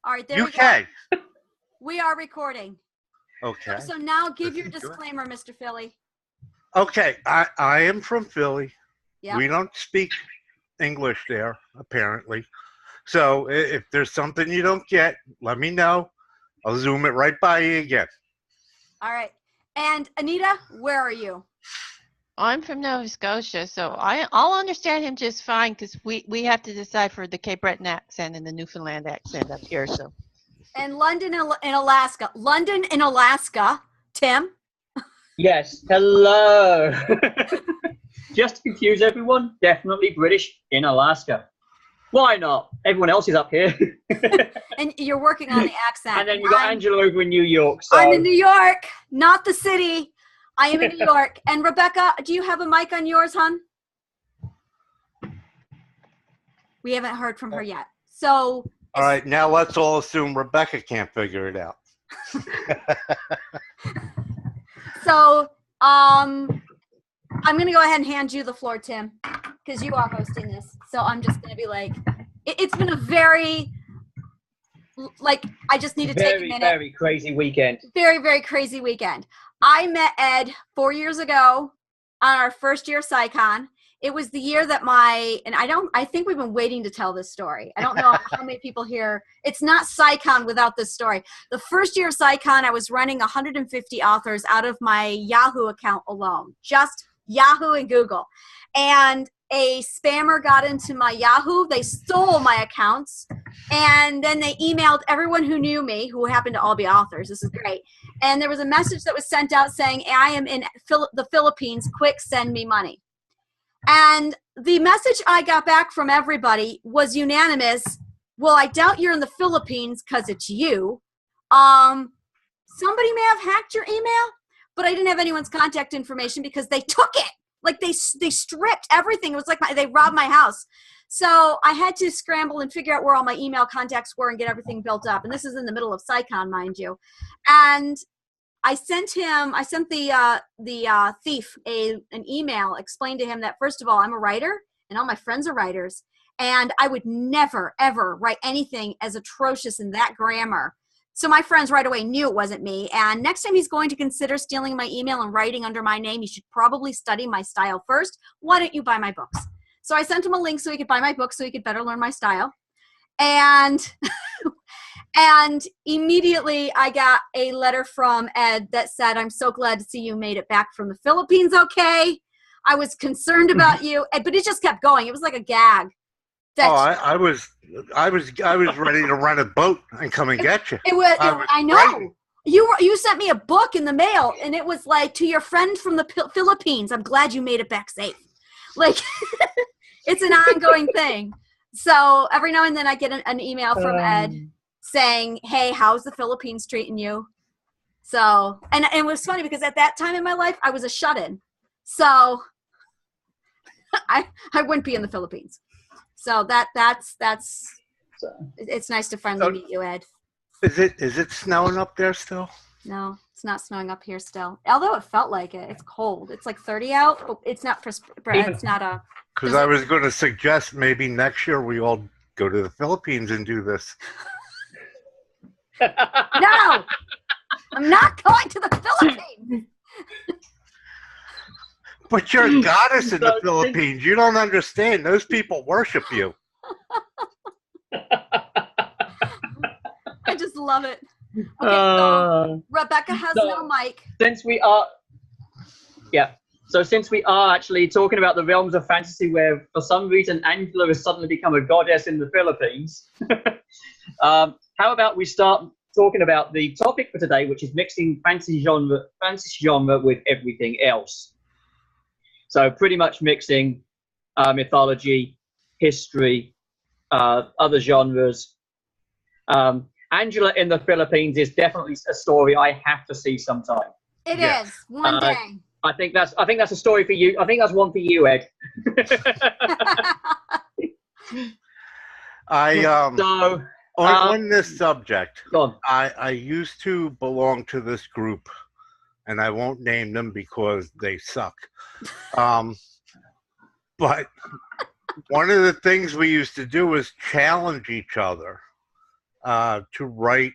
All right, there we go. UK. We are recording. Okay. So now give your disclaimer, Mr. Philly. Okay, I am from Philly. Yeah. We don't speak English there, apparently. So if there's something you don't get, let me know. I'll zoom it right by you again. All right. And Anita, where are you? I'm from Nova Scotia, so I'll understand him just fine because we have to decide for the Cape Breton accent and the Newfoundland accent up here. So. And London in Alaska. London in Alaska. Tim? Yes. Hello. Just to confuse everyone, definitely British in Alaska. Why not? Everyone else is up here. And you're working on the accent. And then you got Angela over in New York. So. I'm in New York, not the city. I am in New York. And Rebecca, do you have a mic on yours, hon? We haven't heard from her yet. So. All right, now let's all assume Rebecca can't figure it out. So, I'm going to go ahead and hand you the floor, Tim, because you are hosting this. So I'm just going to be like, it's been a very, like, I just need to take a minute. Very crazy weekend. Very, very crazy weekend. I met Ed 4 years ago on our first year PsyCon. It was the year that I think we've been waiting to tell this story. I don't know how many people here. It's not PsyCon without this story. The first year of PsyCon, I was running 150 authors out of my Yahoo account alone. Just Yahoo and Google. And a spammer got into my Yahoo. They stole my accounts. And then they emailed everyone who knew me, who happened to all be authors. This is great. And there was a message that was sent out saying, I am in the Philippines. Quick, send me money. And the message I got back from everybody was unanimous. Well, I doubt you're in the Philippines because it's you. Somebody may have hacked your email, but I didn't have anyone's contact information because they took it. Like they stripped everything. It was like they robbed my house. So I had to scramble and figure out where all my email contacts were and get everything built up. And this is in the middle of PsyCon, mind you. And I sent the thief an email, explained to him that, first of all, I'm a writer and all my friends are writers. And I would never, ever write anything as atrocious in that grammar. So my friends right away knew it wasn't me. And next time he's going to consider stealing my email and writing under my name, he should probably study my style first. Why don't you buy my books? So I sent him a link so he could buy my books so he could better learn my style. And and immediately I got a letter from Ed that said, I'm so glad to see you made it back from the Philippines okay. I was concerned about you. But it just kept going. It was like a gag. I was ready to rent a boat and come and get you. I know. Ready. You sent me a book in the mail, and it was like, to your friend from the Philippines. I'm glad you made it back safe. Like, it's an ongoing thing. So every now and then I get an email from Ed saying, hey, how's the Philippines treating you? So, and it was funny because at that time in my life, I was a shut-in. So I wouldn't be in the Philippines. So that's it's nice to finally meet you, Ed. Is it snowing up there still? No, it's not snowing up here still. Although it felt like it. It's cold. It's like 30 out. But it's not for it's not a. Because I was going to suggest maybe next year we all go to the Philippines and do this. No, I'm not going to the Philippines. But you're a goddess in the Philippines. You don't understand. Those people worship you. I just love it. Okay, so Rebecca has no mic. Since we are actually talking about the realms of fantasy where for some reason Angela has suddenly become a goddess in the Philippines, how about we start talking about the topic for today, which is mixing fantasy genre with everything else. So pretty much mixing mythology, history, other genres. Angela in the Philippines is definitely a story I have to see sometime. It is one day. I think that's a story for you. I think that's one for you, Ed. On this subject, I used to belong to this group, and I won't name them because they suck. But one of the things we used to do was challenge each other to write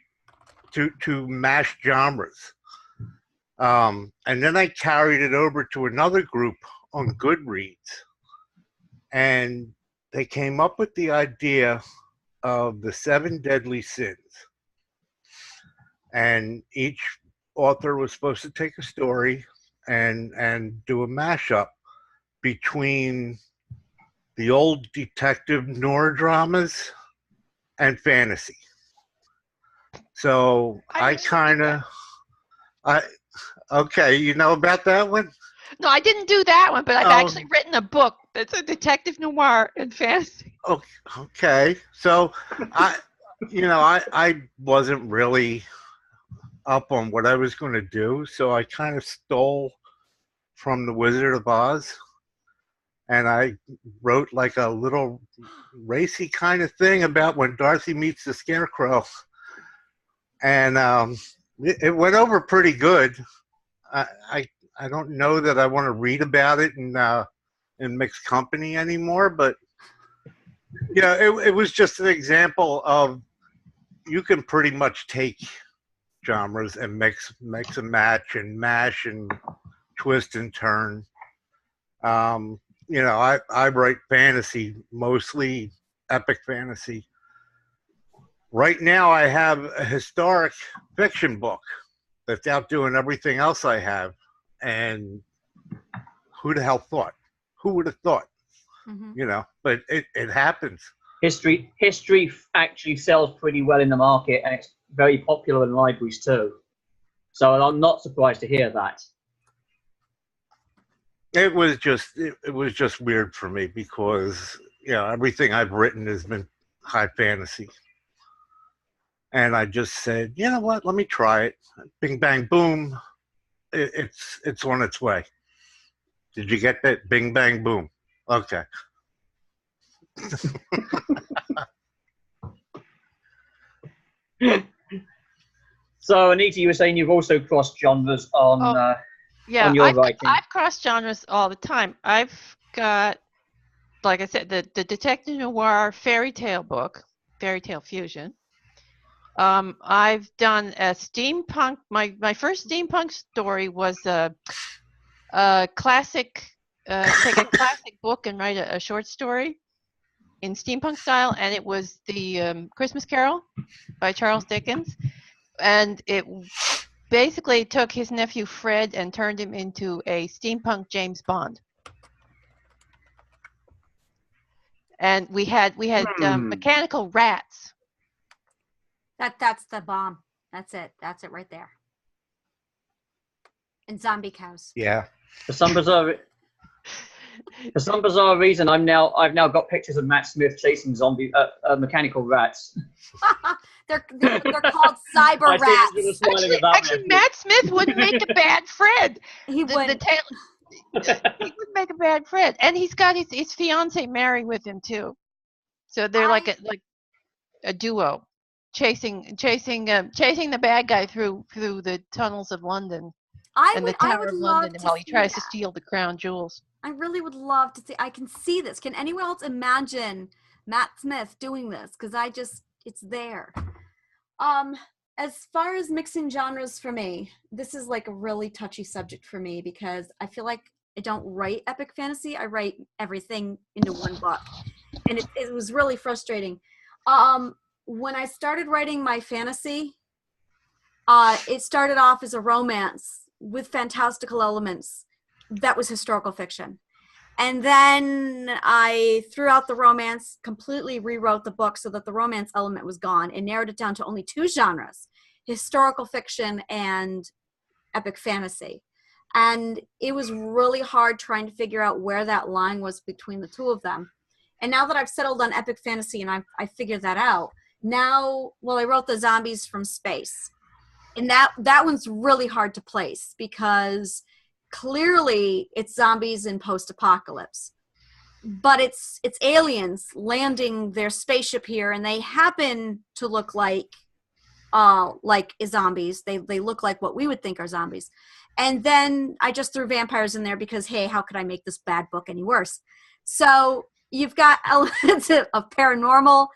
to mash genres. And then I carried it over to another group on Goodreads, and they came up with the idea of the 7 deadly sins. And each author was supposed to take a story and do a mashup between the old detective noir dramas and fantasy. So okay, you know about that one? No, I didn't do that one, but I've actually written a book that's a detective noir and fantasy. Okay. So I wasn't really up on what I was going to do, so I kind of stole from the Wizard of Oz, and I wrote like a little racy kind of thing about when Dorothy meets the Scarecrow, and it went over pretty good. I don't know that I want to read about it in mixed company anymore, but yeah, it was just an example of you can pretty much take genres and mix and match and mash and twist and turn. I write fantasy, mostly epic fantasy. Right now I have a historic fiction book that's outdoing everything else I have. And who the hell thought? Who would have thought? Mm-hmm. But it happens. History actually sells pretty well in the market, and it's very popular in libraries too. So I'm not surprised to hear that. It was just weird for me because everything I've written has been high fantasy, and I just said, you know what? Let me try it. Bing bang boom. It's on its way. Did you get that? Bing bang boom. Okay. So Anita, you were saying you've also crossed genres on your writing. I've crossed genres all the time. I've got, like I said, the detective noir fairy tale book, fairy tale fusion. I've done a steampunk. My first steampunk story was a classic. Take a classic book and write a short story in steampunk style, and it was the Christmas Carol by Charles Dickens, and it basically took his nephew Fred and turned him into a steampunk James Bond. And we had mechanical rats. That's the bomb. That's it right there. And zombie cows. Yeah. For some bizarre reason, I've now got pictures of Matt Smith chasing mechanical rats. they're called cyber rats. Actually, Matt Smith wouldn't make a bad Fred. He wouldn't. He would make a bad Fred, and he's got his fiance Mary with him too. So they're like a duo, chasing the bad guy through the tunnels of London and the Tower of London while he tries to steal the crown jewels. I really would love to see. I can see this. Can anyone else imagine Matt Smith doing this? Because it's there. As far as mixing genres for me, this is like a really touchy subject for me because I feel like I don't write epic fantasy. I write everything into one book. And it was really frustrating. When I started writing my fantasy, it started off as a romance with fantastical elements. That was historical fiction. And then I threw out the romance, completely rewrote the book so that the romance element was gone and narrowed it down to only 2 genres, historical fiction and epic fantasy. And it was really hard trying to figure out where that line was between the 2 of them. And now that I've settled on epic fantasy and I figured that out, now, I wrote the Zombies from Space. And that one's really hard to place because clearly it's zombies in post-apocalypse. But it's aliens landing their spaceship here, and they happen to look like zombies. They look like what we would think are zombies. And then I just threw vampires in there because, hey, how could I make this bad book any worse? So you've got elements of paranormal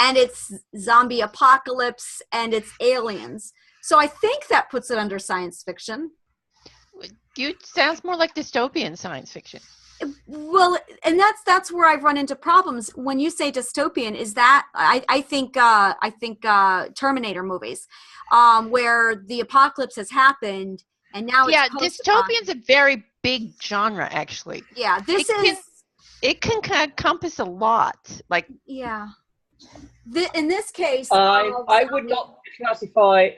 and it's zombie apocalypse, and it's aliens. So I think that puts it under science fiction. You sounds more like dystopian science fiction. Well, and that's where I've run into problems when you say dystopian. Is that I think Terminator movies, where the apocalypse has happened and now it's dystopian's a very big genre, actually. Yeah, it can encompass a lot. Like in this case, I would not classify.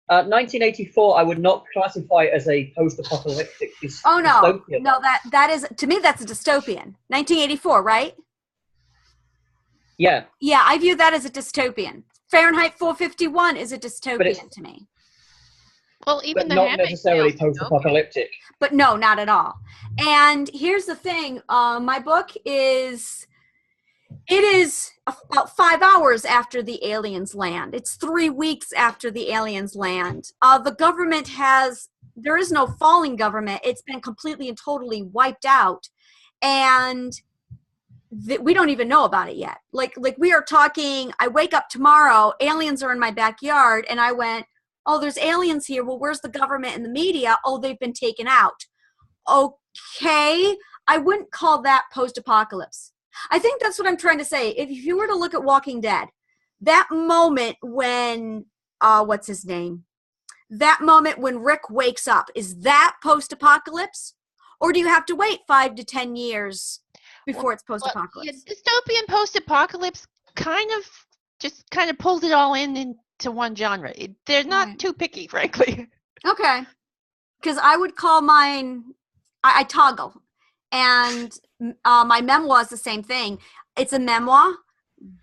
1984, I would not classify as a post-apocalyptic dystopian. Oh no, that is, to me, that's a dystopian. 1984, right? Yeah. Yeah, I view that as a dystopian. Fahrenheit 451 is a dystopian to me. Well, even but not necessarily post-apocalyptic. But no, not at all. And here's the thing: my book is. It is about 5 hours after the aliens land. It's 3 weeks after the aliens land. The government there is no falling government. It's been completely and totally wiped out. And we don't even know about it yet. Like we are talking, I wake up tomorrow, aliens are in my backyard, and I went, oh, there's aliens here. Well, where's the government and the media? Oh, they've been taken out. Okay. I wouldn't call that post-apocalypse. I think that's what I'm trying to say. If you were to look at Walking Dead, that moment when, what's his name? That moment when Rick wakes up, is that post-apocalypse? Or do you have to wait 5 to 10 years before it's post-apocalypse? Dystopian post-apocalypse kind of pulls it all into one genre. They're not too picky, frankly. Okay. Because I would call mine, I toggle. And my memoir is the same thing. It's a memoir,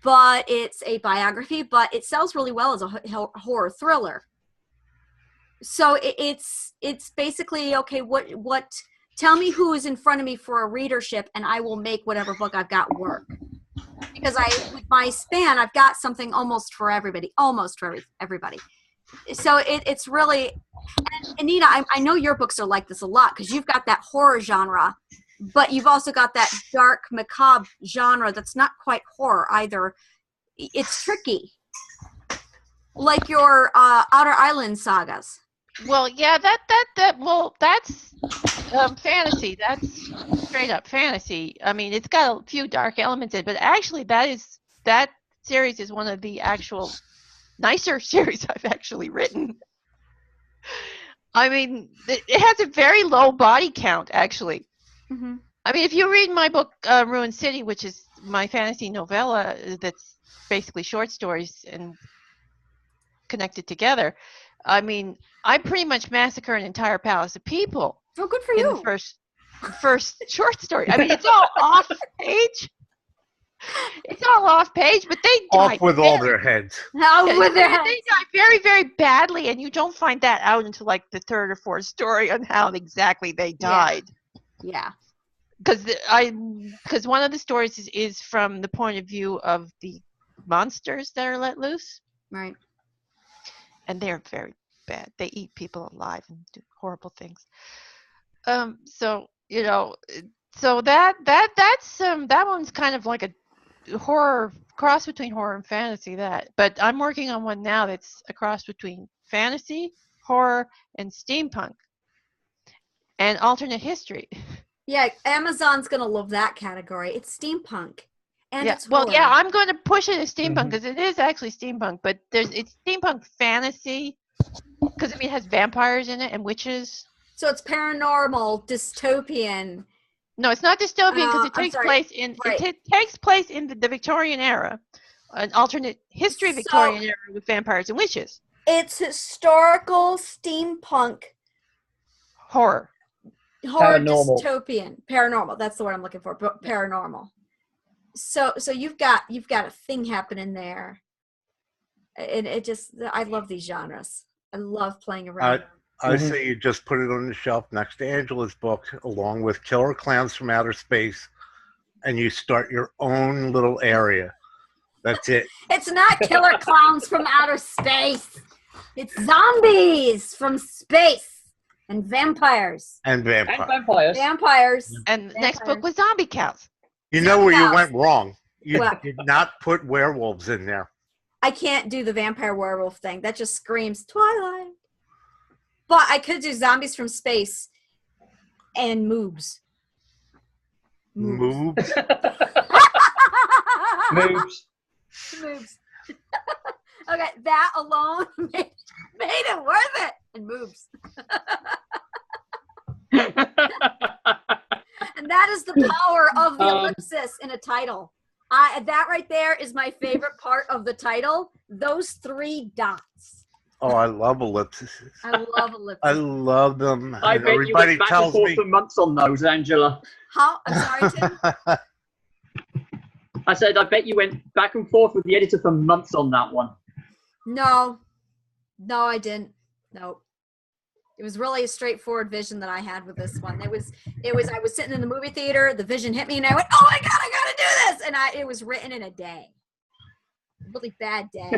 but it's a biography, but it sells really well as a horror thriller. So it's basically, okay, what tell me who is in front of me for a readership, and I will make whatever book I've got work. Because with my span, I've got something almost for everybody. So it's really, and Anita, I know your books are like this a lot because you've got that horror genre, but you've also got that dark, macabre genre that's not quite horror either. It's tricky. Like your Outer Island sagas. Well, yeah, that's fantasy. That's straight up fantasy. I mean, it's got a few dark elements in it, but actually that series is one of the actual nicer series I've actually written. I mean, it has a very low body count, actually. Mm-hmm. I mean, if you read my book, Ruined City, which is my fantasy novella that's basically short stories and connected together, I mean, I pretty much massacre an entire palace of people. Oh, good for you. In the first short story. I mean, it's all off page. It's all off page, but they die. Off with all their heads. With their heads. They die very, very badly, and you don't find that out until like the third or fourth story on how exactly they died. Yeah. Because one of the stories is from the point of view of the monsters that are let loose. Right. And they're very bad. They eat people alive and do horrible things. So that one's kind of like a horror cross between horror and fantasy. But I'm working on one now that's a cross between fantasy, horror, and steampunk, and alternate history. Yeah, Amazon's gonna love that category. It's steampunk, and it's horror. Well, yeah, I'm going to push it as steampunk because it is actually steampunk, but it's steampunk fantasy because it has vampires in it and witches. So it's paranormal, dystopian. No, it's not dystopian because it takes place in the Victorian era, an alternate history Victorian era with vampires and witches. It's historical steampunk horror. Paranormal. Dystopian, paranormal. That's the word I'm looking for. Paranormal. So you've got a thing happening there, and I love these genres. I love playing around. I say you just put it on the shelf next to Angela's book, along with Killer Clowns from Outer Space, and you start your own little area. That's it. It's not Killer Clowns from Outer Space. It's zombies from space. And vampires. And vampires. And the next book was zombie cows. You know where you went wrong. You What? did not put werewolves in there. I can't do the vampire werewolf thing. That just screams Twilight. But I could do zombies from space and moobs. Moves. Moves. Moves. Okay, that alone made it worth it. And moves. And that is the power of the ellipsis in a title. That right there is my favorite part of the title. Those 3 dots. Oh, I love ellipses. I love ellipses. I love them. I And bet you everybody went back and tells forth me. for months on those, Angela. How? I'm sorry, Tim. I said, I bet you went back and forth with the editor for months on that one. No, I didn't. Nope. It was really a straightforward vision that I had with this one. It was. I was sitting in the movie theater. The vision hit me, and I went, "Oh my god, I gotta do this!" And it was written in a day. Really bad day.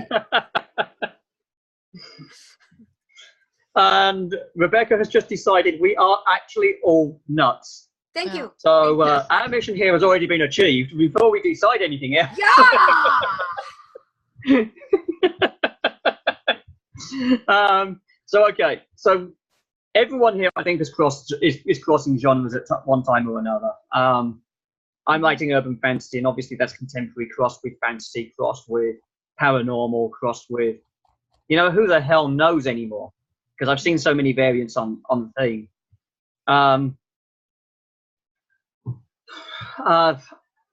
And Rebecca has just decided we are actually all nuts. Thank you. So our mission here has already been achieved before we decide anything else. Yeah. Okay. So everyone here, I think, is crossing genres at one time or another. I'm writing urban fantasy, and obviously that's contemporary crossed with fantasy, crossed with paranormal, crossed with, who the hell knows anymore? Because I've seen so many variants on the theme. I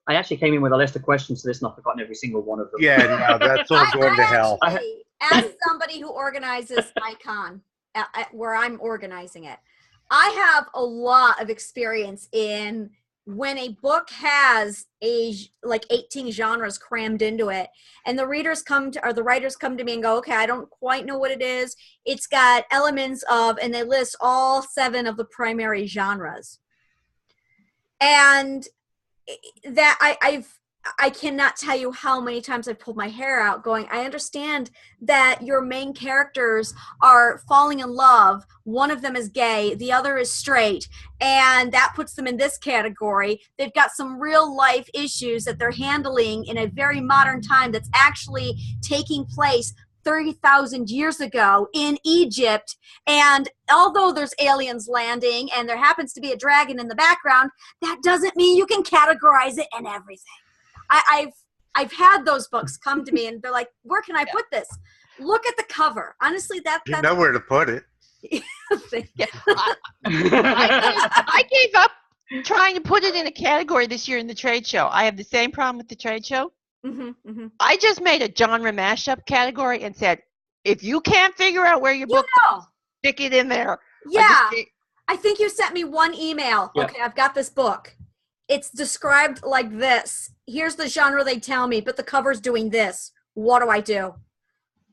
actually came in with a list of questions to this, and I've forgotten every single one of them. Yeah, no, that's all going to hell. Actually, as somebody who organizes ICON, where I'm organizing it, I have a lot of experience in when a book has 18 genres crammed into it, and the writers come to me and go, okay, I don't quite know what it is. It's got elements of, and they list all 7 of the primary genres. And that I cannot tell you how many times I've pulled my hair out going, I understand that your main characters are falling in love. One of them is gay, the other is straight, and that puts them in this category. They've got some real life issues that they're handling in a very modern time that's actually taking place 30,000 years ago in Egypt. And although there's aliens landing and there happens to be a dragon in the background, that doesn't mean you can categorize it in everything. I've had those books come to me and they're like, where can I put this? Look at the cover. Honestly, that's You know where to put it. I gave up trying to put it in a category this year in the trade show. I have the same problem with the trade show. I just made a genre mashup category and said, if you can't figure out where your book goes, stick it in there. Yeah. I think you sent me one email. Yeah. Okay, I've got this book. It's described like this. Here's the genre they tell me, but the cover's doing this. What do?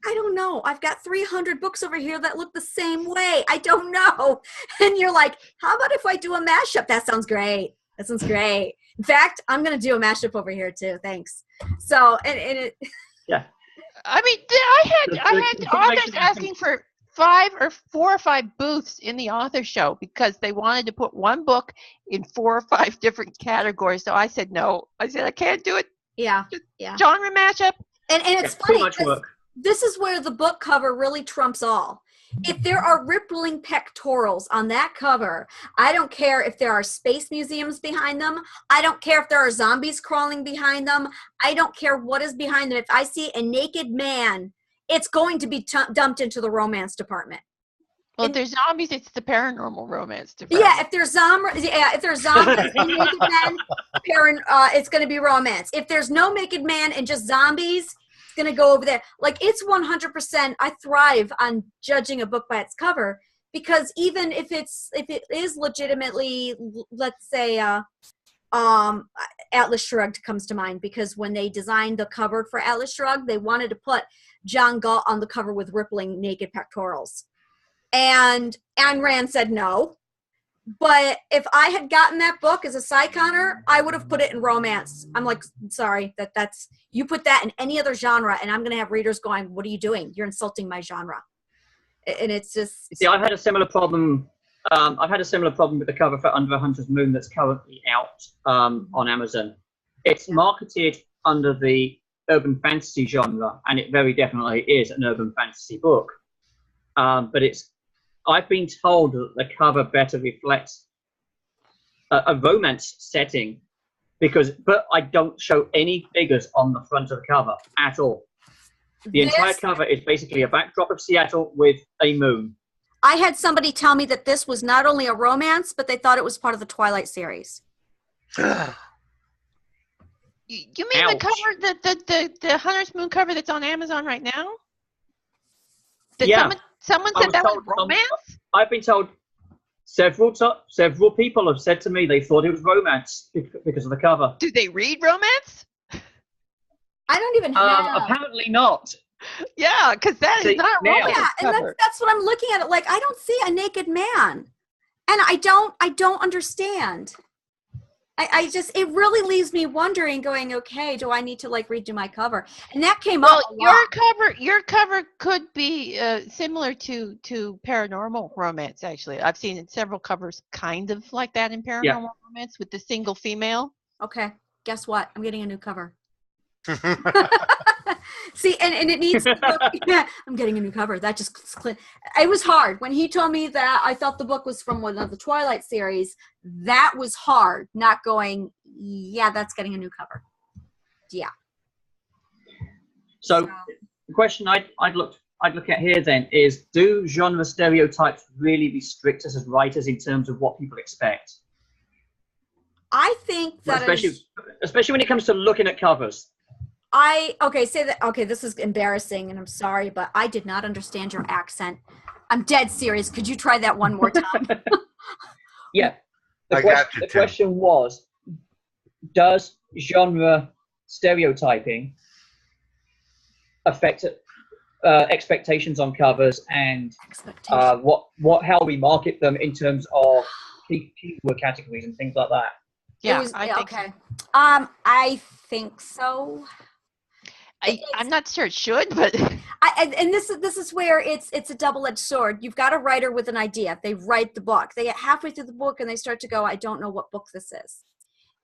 I don't know. I've got 300 books over here that look the same way. I don't know. And you're like, how about if I do a mashup? That sounds great. That sounds great. In fact, I'm going to do a mashup over here too. Thanks. So, and it. Yeah. I mean, I had authors asking for 4 or 5 booths in the author show because they wanted to put one book in 4 or 5 different categories. So I said no. I said I can't do it. Yeah. Genre mashup. And it's Too funny. much work. This is where the book cover really trumps all. If there are rippling pectorals on that cover, I don't care if there are space museums behind them. I don't care if there are zombies crawling behind them. I don't care what is behind them. If I see a naked man, it's going to be dumped into the romance department. Well, if there's zombies, it's the paranormal romance department. Yeah, if there's zombies and naked men, it's going to be romance. If there's no naked man and just zombies, going to go over there. Like, it's 100%. I thrive on judging a book by its cover, because even if it is legitimately, let's say, Atlas Shrugged comes to mind, because when they designed the cover for Atlas Shrugged, they wanted to put John Galt on the cover with rippling naked pectorals, and Ayn Rand said no. But if I had gotten that book as a PsyConer, I would have put it in romance. I'm like, sorry, that's you put that in any other genre, and I'm going to have readers going, what are you doing? You're insulting my genre. And it's just... See, I've had a similar problem. I've had a similar problem with the cover for Under a Hunter's Moon that's currently out on Amazon. It's marketed under the urban fantasy genre, and it very definitely is an urban fantasy book. But I've been told that the cover better reflects a romance setting, but I don't show any figures on the front of the cover at all. The entire cover is basically a backdrop of Seattle with a moon. I had somebody tell me that this was not only a romance, but they thought it was part of the Twilight series. You mean Ouch. the cover, the Hunter's Moon cover that's on Amazon right now? Yeah. Someone I said was that was told romance? I've been told several people have said to me they thought it was romance because of the cover. Do they read romance? I don't even have. Apparently not. Yeah, because that is not a now- romance Yeah, and cover. that's what I'm looking at. It like I don't see a naked man, and I don't understand. I just it really leaves me wondering, going, okay, do I need to like redo my cover? And that came Well, up a lot. your cover could be similar to paranormal romance. Actually, I've seen several covers kind of like that in paranormal romance with the single female. Okay, guess what? I'm getting a new cover. See, and it needs to look, yeah, I'm getting a new cover. That just it was hard when he told me that I thought the book was from one of the Twilight series. That was hard, not going, yeah, that's getting a new cover. Yeah. So the question I'd look at here then is, do genre stereotypes really restrict us as writers in terms of what people expect? I think that especially when it comes to looking at covers. this is embarrassing and I'm sorry, but I did not understand your accent. I'm dead serious. Could you try that one more time? Yeah. The Tim. question was, does genre stereotyping affect expectations on covers and how we market them in terms of keyword categories and things like that? Yeah, I think okay. I think so. I'm not sure it should, but and this is where it's a double-edged sword. You've got a writer with an idea. They write the book. They get halfway through the book and they start to go, I don't know what book this is.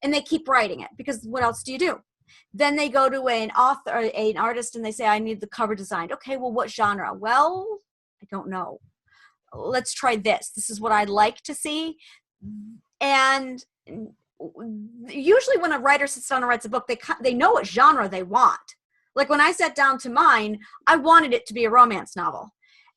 And they keep writing it because what else do you do? Then they go to an author, an artist, and they say, I need the cover designed. Okay, well, what genre? Well, I don't know. Let's try this. This is what I'd like to see. And usually when a writer sits down and writes a book, they know what genre they want. Like when I sat down to mine, I wanted it to be a romance novel.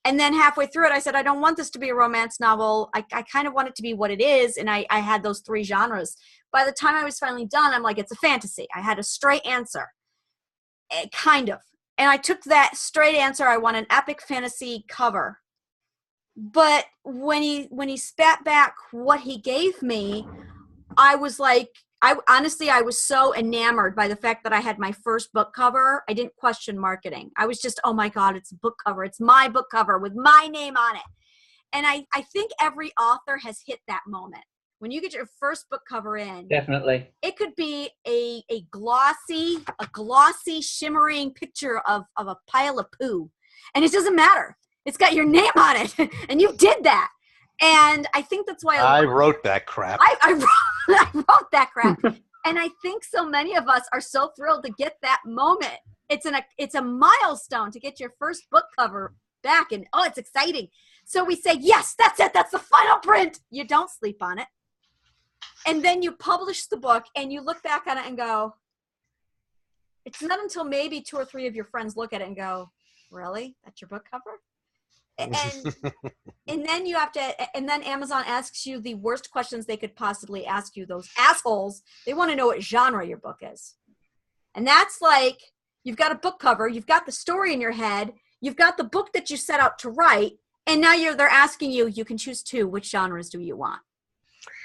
And then halfway through it, I said, I don't want this to be a romance novel. I kind of want it to be what it is. And I had those three genres. By the time I was finally done, I'm like, it's a fantasy. I had a straight answer. Kind of. And I took that straight answer. I want an epic fantasy cover. But when he spat back what he gave me, I was like, I was so enamored by the fact that I had my first book cover. I didn't question marketing. I was just, oh my God, it's a book cover. It's my book cover with my name on it. And I think every author has hit that moment. When you get your first book cover in, Definitely. it could be a glossy, shimmering picture of a pile of poo. And it doesn't matter. It's got your name on it. And you did that. And I think that's why I wrote that crap. I wrote that crap. And I think so many of us are so thrilled to get that moment. It's a milestone to get your first book cover back. And oh, it's exciting. So we say, yes, that's it. That's the final print. You don't sleep on it. And then you publish the book and you look back on it and go, it's not until maybe 2 or 3 of your friends look at it and go, really? That's your book cover? And then you have to, and then Amazon asks you the worst questions they could possibly ask you, those assholes. They want to know what genre your book is. And that's like, you've got a book cover, you've got the story in your head, you've got the book that you set out to write, and now they're asking you, you can choose 2, which genres do you want?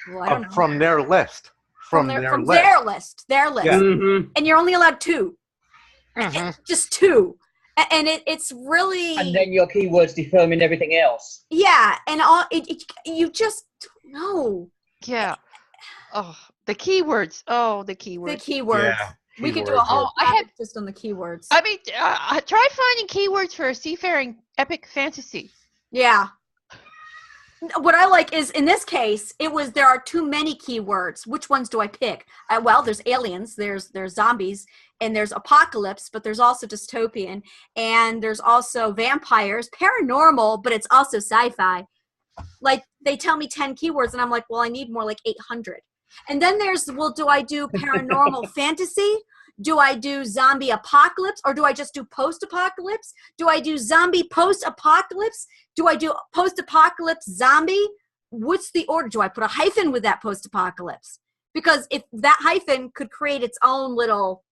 Well, I don't know. From their list. From their list. Their list. Yeah. Mm-hmm. And you're only allowed 2. Mm-hmm. Just 2. And it's really, and then your keywords determine everything else. Yeah, and you just don't know. Yeah. Oh, the keywords. Oh, the keywords. The keywords. Yeah, we could do a whole I had just on the keywords. I mean, try finding keywords for a seafaring epic fantasy. Yeah. what I like is, in this case, there are too many keywords. Which ones do I pick? Well, there's aliens, there's zombies, and there's apocalypse, but there's also dystopian, and there's also vampires, paranormal, but it's also sci-fi. Like, they tell me 10 keywords, and I'm like, well, I need more, like 800. And then there's, well, do I do paranormal fantasy? Do I do zombie apocalypse, or do I just do post-apocalypse? Do I do zombie post-apocalypse? Do I do post-apocalypse zombie? What's the order? Do I put a hyphen with that post-apocalypse? Because if that hyphen could create its own little,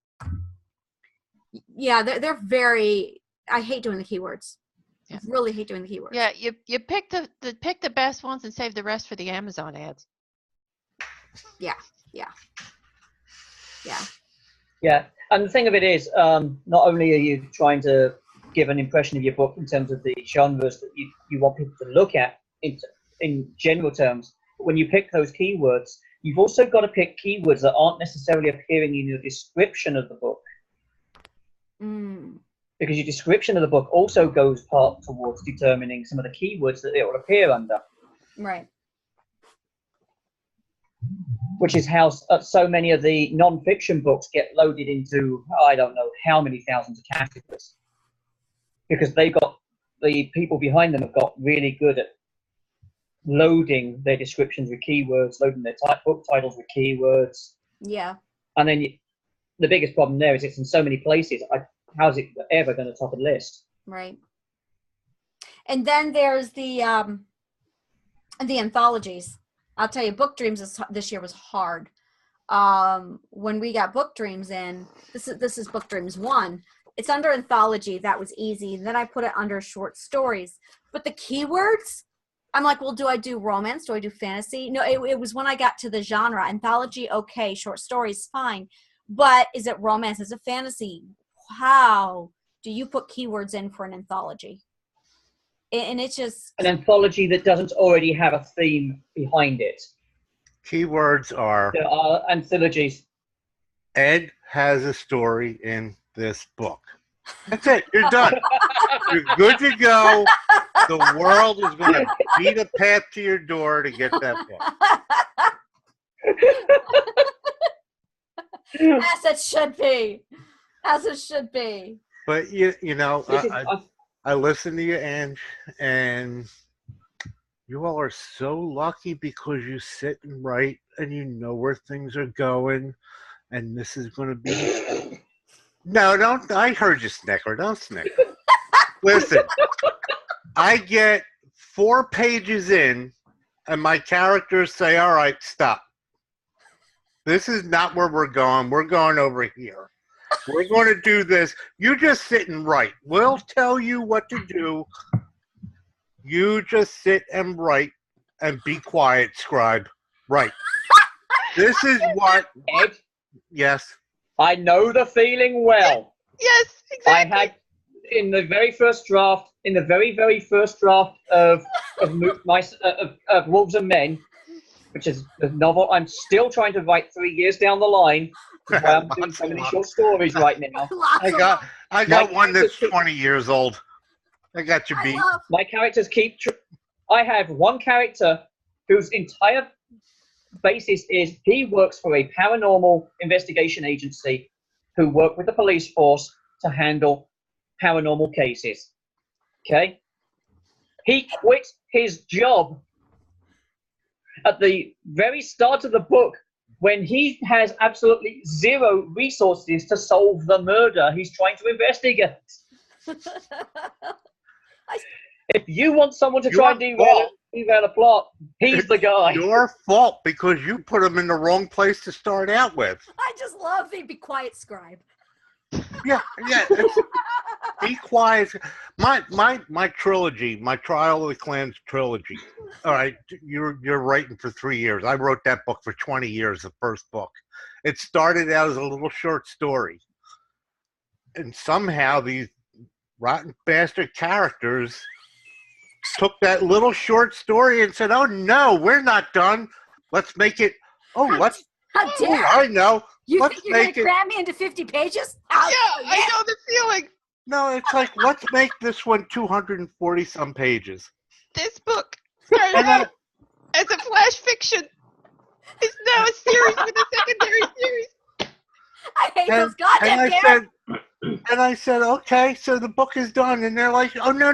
yeah, they're very, I hate doing the keywords. Yeah. I really hate doing the keywords. Yeah, you pick the best ones and save the rest for the Amazon ads. Yeah. Yeah, and the thing of it is, not only are you trying to give an impression of your book in terms of the genres that you want people to look at in general terms, but when you pick those keywords, you've also got to pick keywords that aren't necessarily appearing in your description of the book. Because your description of the book also goes part towards determining some of the keywords that it will appear under. Right. Which is how so many of the non-fiction books get loaded into, I don't know how many thousands of categories. Because the people behind them have got really good at loading their descriptions with keywords, loading their book titles with keywords. Yeah. And then the biggest problem there is it's in so many places. How's it ever going to top a list? Right. And then there's the anthologies. I'll tell you, Book Dreams this year was hard. When we got Book Dreams in, this is Book Dreams 1. It's under anthology. That was easy. And then I put it under short stories. But the keywords, I'm like, well, do I do romance? Do I do fantasy? No, it was when I got to the genre. Anthology, okay. Short stories, fine. But is it romance? Is it fantasy? How do you put keywords in for an anthology? And it's just an anthology that doesn't already have a theme behind it. Keywords are, there are anthologies. Ed has a story in this book. That's it. You're done. You're good to go. The world is going to beat a path to your door to get that book. As it should be. As it should be. But you know, I listen to you, Ange, and you all are so lucky because you sit and write and you know where things are going, and this is going to be. No, don't. I heard you snicker. Don't snicker. Listen, I get 4 pages in, and my characters say, "All right, stop. This is not where we're going. We're going over here. We're going to do this. You just sit and write. We'll tell you what to do. You just sit and write and be quiet, scribe. Right. This is what." Ed? Yes. I know the feeling well. Yes, exactly. I had, in the very first draft, of Wolves and Men, which is the novel I'm still trying to write 3 years down the line. I'm doing so many short stories right now. I got one that's 20 years old. I got you beat. My characters I have one character whose entire basis is he works for a paranormal investigation agency who work with the police force to handle paranormal cases. Okay? He quit his job at the very start of the book when he has absolutely zero resources to solve the murder he's trying to investigate. If you want someone to try and derail a plot, he's the guy. Your fault because you put him in the wrong place to start out with. I just love the be quiet scribe. Yeah. Be quiet. My trilogy, my Trial of the Clans trilogy. All right, you're writing for 3 years. I wrote that book for 20 years, the first book. It started out as a little short story. And somehow these rotten bastard characters took that little short story and said, "Oh no, we're not done. Let's make it. How dare I know. You let's think you're going to cram me into 50 pages? I know the feeling. No, it's like, let's make this one 240 some pages. This book Started And out as a flash fiction. It's now a series with a secondary series. I hate those and goddamn I characters. said, okay, so the book is done. And they're like, oh, no,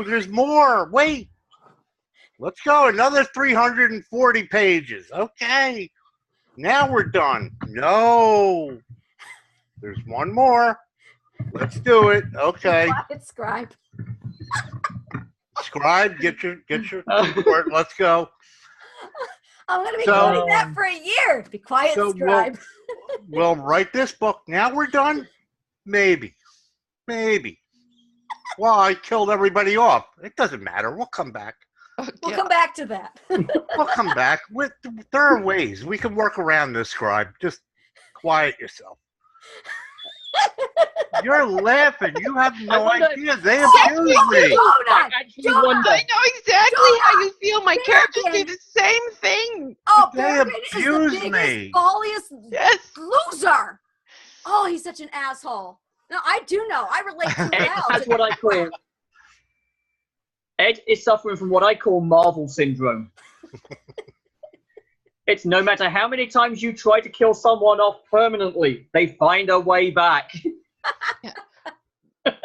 there's more. Wait, let's go. Another 340 pages. Okay, now we're done. No, there's one more. Let's do it. Okay, Quiet scribe. scribe, get your report. Let's go. I'm gonna be So- quoting that for a year. Be quiet, So scribe. we'll write this book. Now we're done? Maybe. Well, I killed everybody off. It doesn't matter. We'll come back. We'll come back to that. We'll come back. There are ways. We can work around this, scribe. Just quiet yourself. You're laughing. You have no idea. They abuse me. I actually wonder. I know exactly how you feel. My characters do the same thing. Oh, They Bergen is the abuse biggest, me. balliest Yes. loser. Oh, he's such an asshole. No, I do know. I relate too Ed well. has to what I call. Ed is suffering from what I call Marvel syndrome. It's no matter how many times you try to kill someone off permanently, they find a way back. And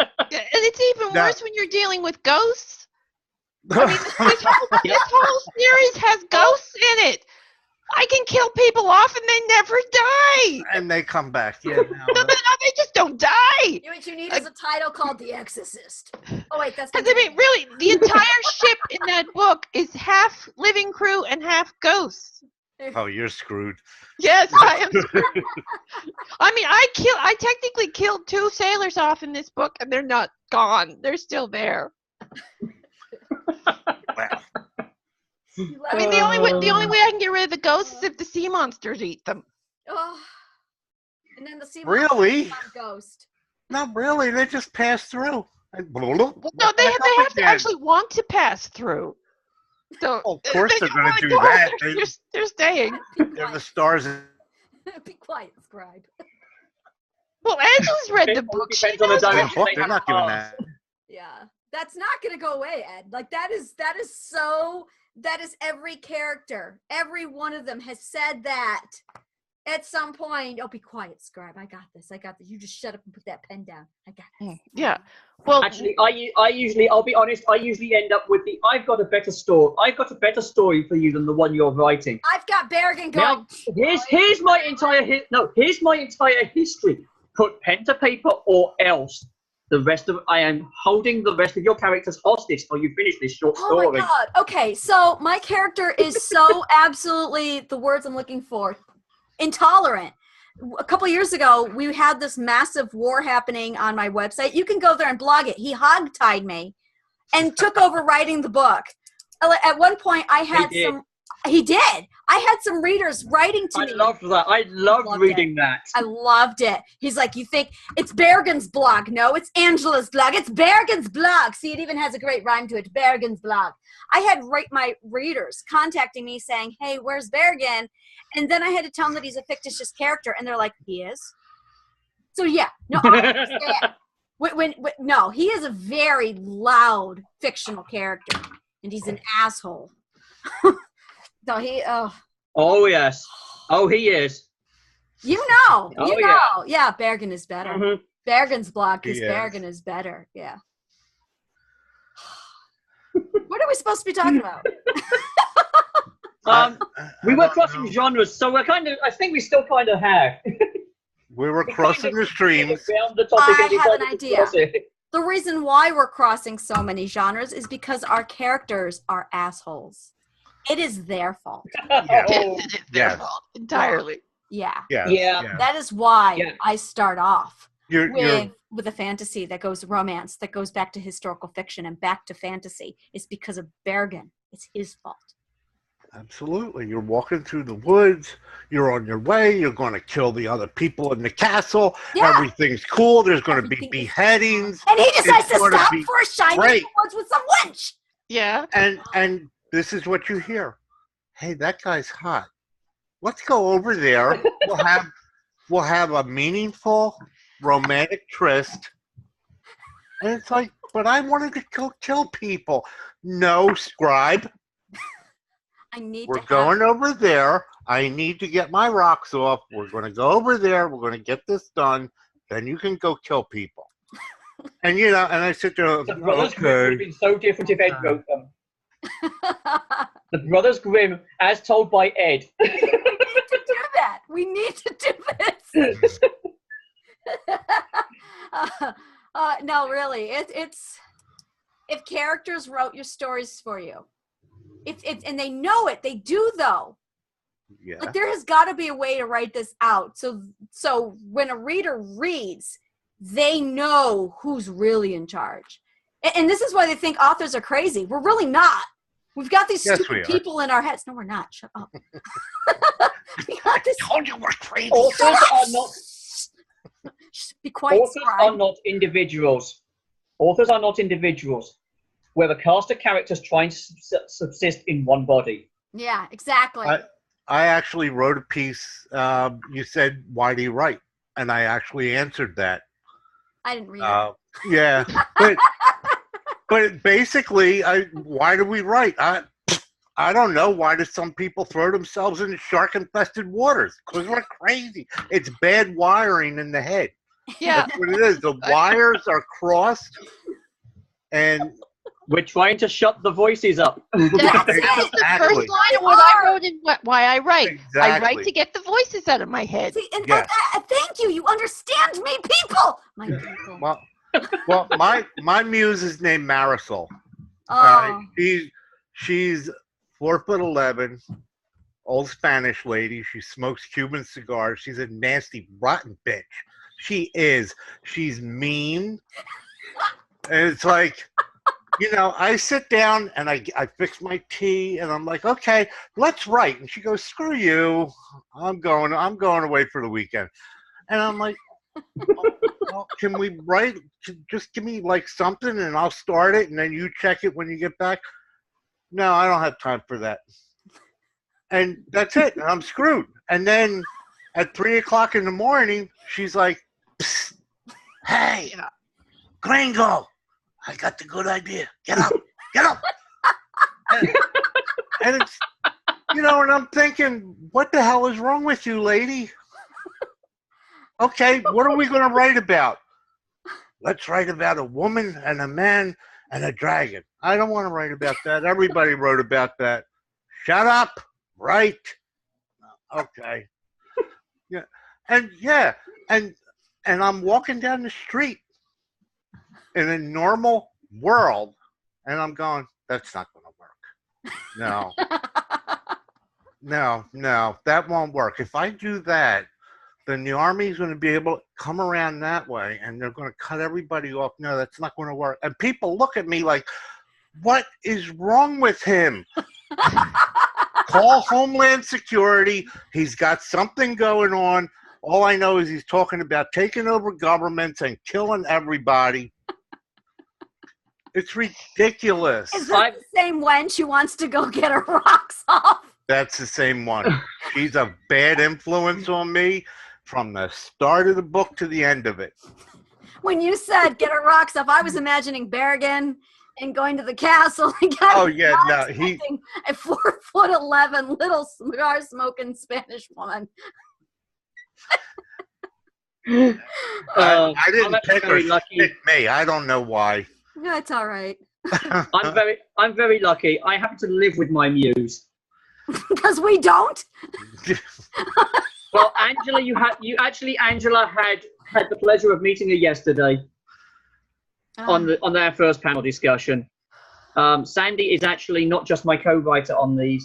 it's even Now- worse when you're dealing with ghosts. I mean, this whole series has ghosts in it. I can kill people off and they never die. And they come back. Yeah. No, they just don't die. What you need is a title called The Exorcist. Oh, wait, that's Because, I mean, really, the entire ship in that book is half living crew and half ghosts. Oh, you're screwed. Yes, I am. I mean, I technically killed 2 sailors off in this book, and they're not gone. They're still there. Well, I mean, the only way I can get rid of the ghosts is if the sea monsters eat them. Oh. And then the sea Really? monster ghost. not really. They just pass through. And Well, no, they have to actually want to pass through. So Oh, of course they they're don't gonna wanna do go. that. They're staying. They're the stars. Be quiet, scribe. Well, Angela's read the It book. She depends on the knows direction that. Book, they're not doing that. Yeah. That's not gonna go away, Ed. Like that is every character. Every one of them has said that at some point. Oh, be quiet, scribe. I got this. You just shut up and put that pen down. I got this. Yeah. Well, Actually, I'll be honest, I usually end up with I've got a better story for you than the one you're writing. I've got Bergen going. Now, here's my entire history. Put pen to paper or else. I am holding the rest of your characters hostage till you finish this short Oh story. my god. Okay, so my character is so absolutely the words I'm looking for. Intolerant. A couple years ago, we had this massive war happening on my website. You can go there and blog it. He hogtied me and took over writing the book. At one point, I had He did. I had some readers writing to me. I loved that. I loved reading that. I loved it. He's like, you think it's Bergen's blog? No, it's Angela's blog. It's Bergen's blog. See, it even has a great rhyme to it. Bergen's blog. I had my readers contacting me saying, hey, where's Bergen? And then I had to tell them that he's a fictitious character. And they're like, he is? So, yeah. No, I understand. No, he is a very loud fictional character. And he's an asshole. No, Oh, yes. Oh, he is. You know. Yeah, Bergen is better. Mhm. Bergen's blog because Yes. Bergen is better. Yeah. What are we supposed to be talking about? We were crossing genres, so I think we still kind of have. We were crossing the streams. Found the topic I and have an decided to idea. cross it. The reason why we're crossing so many genres is because our characters are assholes. It is their fault. Yeah. it's their Yes. fault entirely. Yeah. Yeah. That is why Yeah. I start off You're with a fantasy that goes romance, that goes back to historical fiction and back to fantasy. It's because of Bergen. It's his fault. absolutely. You're walking through the woods. You're on your way. You're going to kill the other people in the castle. Yeah. Everything's cool. There's going to be Everything is beheadings. And he decides to gonna stop be for a shiny in great. the woods with some wench. Yeah. And this is what you hear. Hey, that guy's hot. Let's go over there. We'll have a meaningful romantic tryst. And it's like, but I wanted to go kill people. No, scribe. I need We're to going have, over there. I need to get my rocks off. We're going to go over there. We're going to get this done. Then you can go kill people. And, and I sit there, The Brothers Grimm would okay. have been so different if Ed wrote them. The Brothers Grimm, as told by Ed. we need to do that. We need to do this. No, really, it's if characters wrote your stories for you, it's and they know it. They do though. Yeah. Like there has got to be a way to write this out. So when a reader reads, they know who's really in charge. And this is why they think authors are crazy. We're really not. We've got these stupid people in our heads. No, we're not. Shut up. We got this. I told you we're crazy. Authors are not. Be quiet. Authors are not individuals. Authors are not individuals. We're a cast of characters trying to subsist in one body. Yeah, exactly. I actually wrote a piece. You said, "Why do you write?" And I actually answered that. I didn't read it. Yeah, but basically, why do we write? I don't know. Why do some people throw themselves into shark-infested waters? Because we're crazy. It's bad wiring in the head. Yeah. That's what it is. The wires are crossed, and we're trying to shut the voices up. That's the first line of what I wrote in Why I Write. Exactly. I write to get the voices out of my head. See, and yes. thank you. You understand me, people. My people. Well, my muse is named Marisol. Oh. She's 4'11", old Spanish lady. She smokes Cuban cigars. She's a nasty, rotten bitch. She is. She's mean. And it's like, I sit down and I fix my tea and I'm like, okay, let's write. And she goes, screw you. I'm going away for the weekend. And I'm like, well, can we write? Just give me like something and I'll start it and then you check it when you get back. No, I don't have time for that. And that's it. And I'm screwed. And then at 3 o'clock in the morning, she's like, psst, hey, Gringo, I got the good idea. Get up. And it's, and I'm thinking, what the hell is wrong with you, lady? Okay, what are we going to write about? Let's write about a woman and a man and a dragon. I don't want to write about that. Everybody wrote about that. Shut up. Write. Okay. Yeah. And I'm walking down the street in a normal world, and I'm going, that's not going to work. No, that won't work. If I do that, then the army's going to be able to come around that way, and they're going to cut everybody off. No, that's not going to work. And people look at me like, what is wrong with him? Call Homeland Security. He's got something going on. All I know is he's talking about taking over governments and killing everybody. It's ridiculous. Is this the same wench who wants to go get her rocks off? That's the same one. She's a bad influence on me from the start of the book to the end of it. When you said get her rocks off, I was imagining Berrigan and going to the castle. He a 4'11" little cigar smoking Spanish woman. I didn't pick her. She picked me. I don't know why. That's all right. I'm very lucky. I happen to live with my muse. Because we don't. Well, Angela, Angela had the pleasure of meeting her yesterday on our first panel discussion. Sandy is actually not just my co-writer on the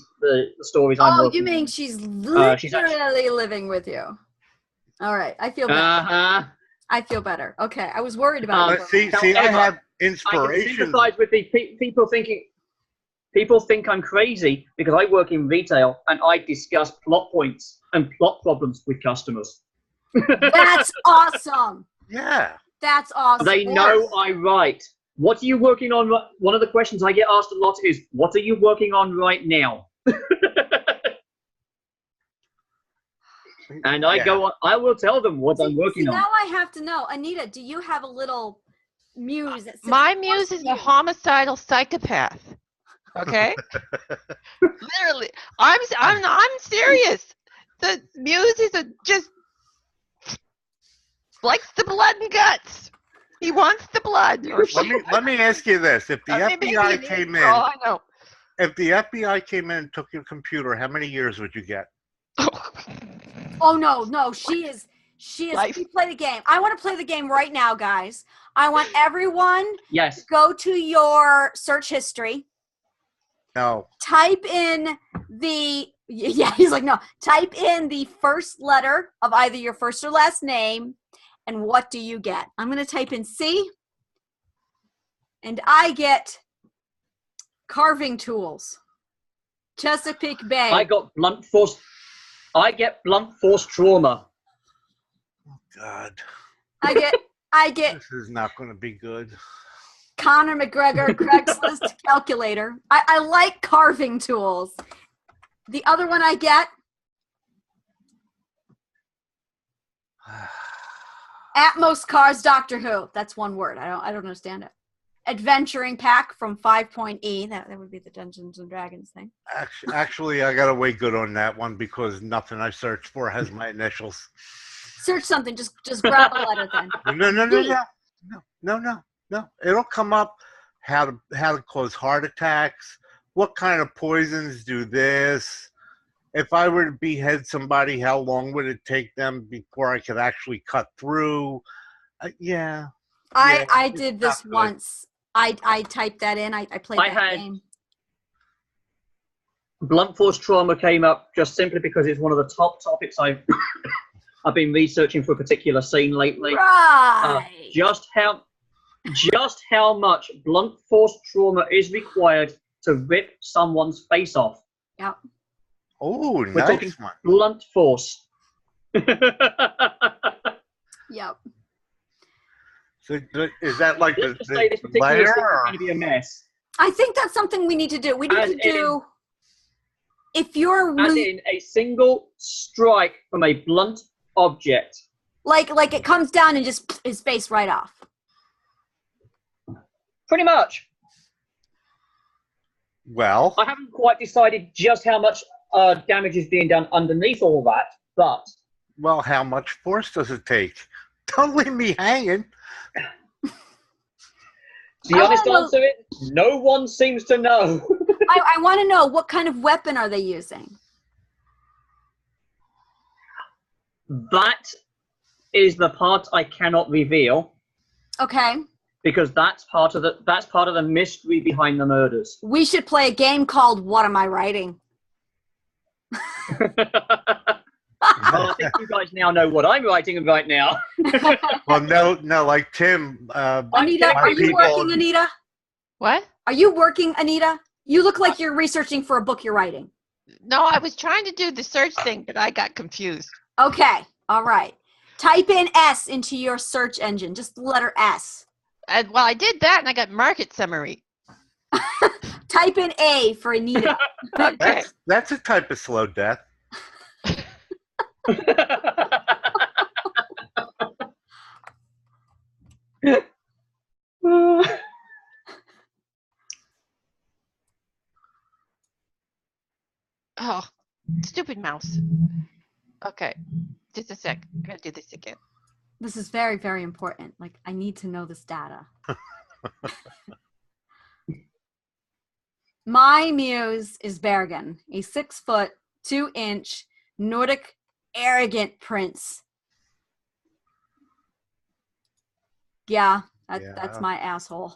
stories I'm working on. Oh, you mean she's literally living with you? All right, I feel better. I feel better. Okay, I was worried about it. See, I have inspiration. I can sympathize with the people thinking. People think I'm crazy because I work in retail and I discuss plot points and plot problems with customers. That's awesome. Yeah. That's awesome. They know I write. What are you working on? One of the questions I get asked a lot is, what are you working on right now? And I will tell them what I'm working on. Now I have to know. Anita, do you have a little muse. My muse is a homicidal psychopath. Okay? Literally. I'm serious. The muse is just likes the blood and guts. He wants the blood. Let me ask you this: if the FBI came in, I know. if the FBI came in and took your computer, how many years would you get? Oh no, she is. Life. We play the game. I want to play the game right now, guys. I want everyone Yes. to go to your search history. No. Type in the he's like, no. Type in the first letter of either your first or last name, and what do you get? I'm going to type in C, and I get carving tools. Chesapeake Bay. I got blunt force. I get blunt force trauma. Oh God. I get This is not going to be good. Conor McGregor Craigslist calculator. I like carving tools. The other one I get Atmos Cars Doctor Who. That's one word. I don't understand it. Adventuring pack from 5.E. That would be the Dungeons and Dragons thing. Actually, I got to weigh good on that one because nothing I searched for has my initials. Search something. Just grab a letter then. No. It'll come up how to cause heart attacks. What kind of poisons do this? If I were to behead somebody, how long would it take them before I could actually cut through? Yeah. I did this once. I typed that in. I played that game. Blunt force trauma came up just simply because it's one of the top topics I've been researching for a particular scene lately. Right. Just how much blunt force trauma is required to rip someone's face off. Yep. Oh, We're nice talking one. blunt force. Yep. So is that like Just to the say this particular layer? scene is Or? going to be a mess. I think that's something we need to do. We need to do. If you're As in a single strike from a blunt object. like it comes down and just his face right off. Pretty much. Well, I haven't quite decided just how much damage is being done underneath all that, but how much force does it take? Don't leave me hanging. the honest answer is no one seems to know. I want to know, what kind of weapon are they using? That is the part I cannot reveal Okay. because that's part of the mystery behind the murders. We should play a game called What Am I Writing? Well, I think you guys now know what I'm writing right now. Well, no, like Tim. Anita, are you working, Anita? What? Are you working, Anita? You look like you're researching for a book you're writing. No, I was trying to do the search thing, but I got confused. Okay. All right. Type in S into your search engine. Just the letter S. Well, I did that, and I got market summary. Type in A for Anita. Okay. That's a type of slow death. Oh, stupid mouse. Okay, just a sec. I'm gonna do this again. This is very, very important. Like, I need to know this data. My muse is Bergen, a 6', 2-inch Nordic arrogant prince. Yeah, that's my asshole.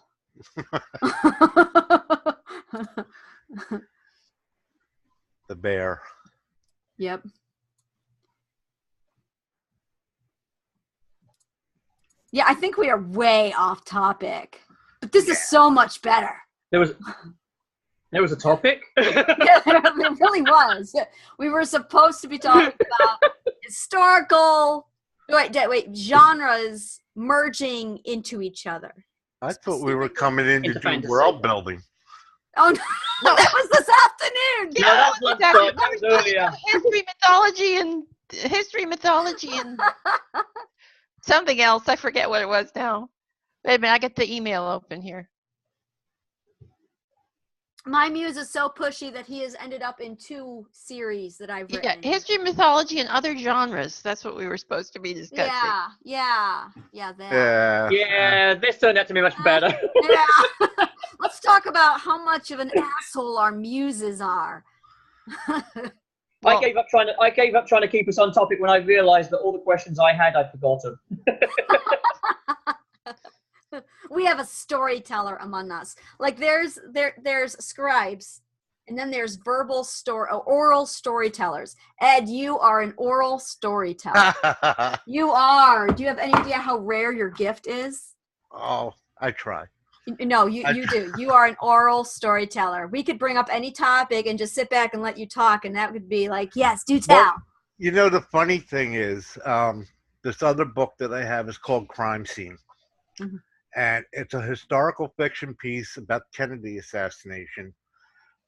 The bear. Yep. Yeah, I think we are way off topic, but this is so much better. There was a topic. Yeah, it really was. We were supposed to be talking about historical, genres merging into each other. I thought we were coming in to Into do fantasy. world building. Oh no, that was this afternoon. No, that was Exactly. that was earlier. History, mythology, and something else. I forget what it was now. Wait a minute, I get the email open here. My muse is so pushy that he has ended up in 2 series that I've Yeah, written. history, mythology, and other genres. That's what we were supposed to be discussing. Yeah. Yeah. Yeah, this turned out to be much better. Yeah. Let's talk about how much of an asshole our muses are. Well, I gave up trying to keep us on topic when I realised that all the questions I had I'd forgotten. We have a storyteller among us. Like there's scribes, and then there's oral storytellers. Ed, you are an oral storyteller. You are. Do you have any idea how rare your gift is? Oh, I try. No, you do. You are an oral storyteller. We could bring up any topic and just sit back and let you talk, and that would be like, yes, do tell. Well, you know, the funny thing is, this other book that I have is called Crime Scene. Mm-hmm. And it's a historical fiction piece about the Kennedy assassination,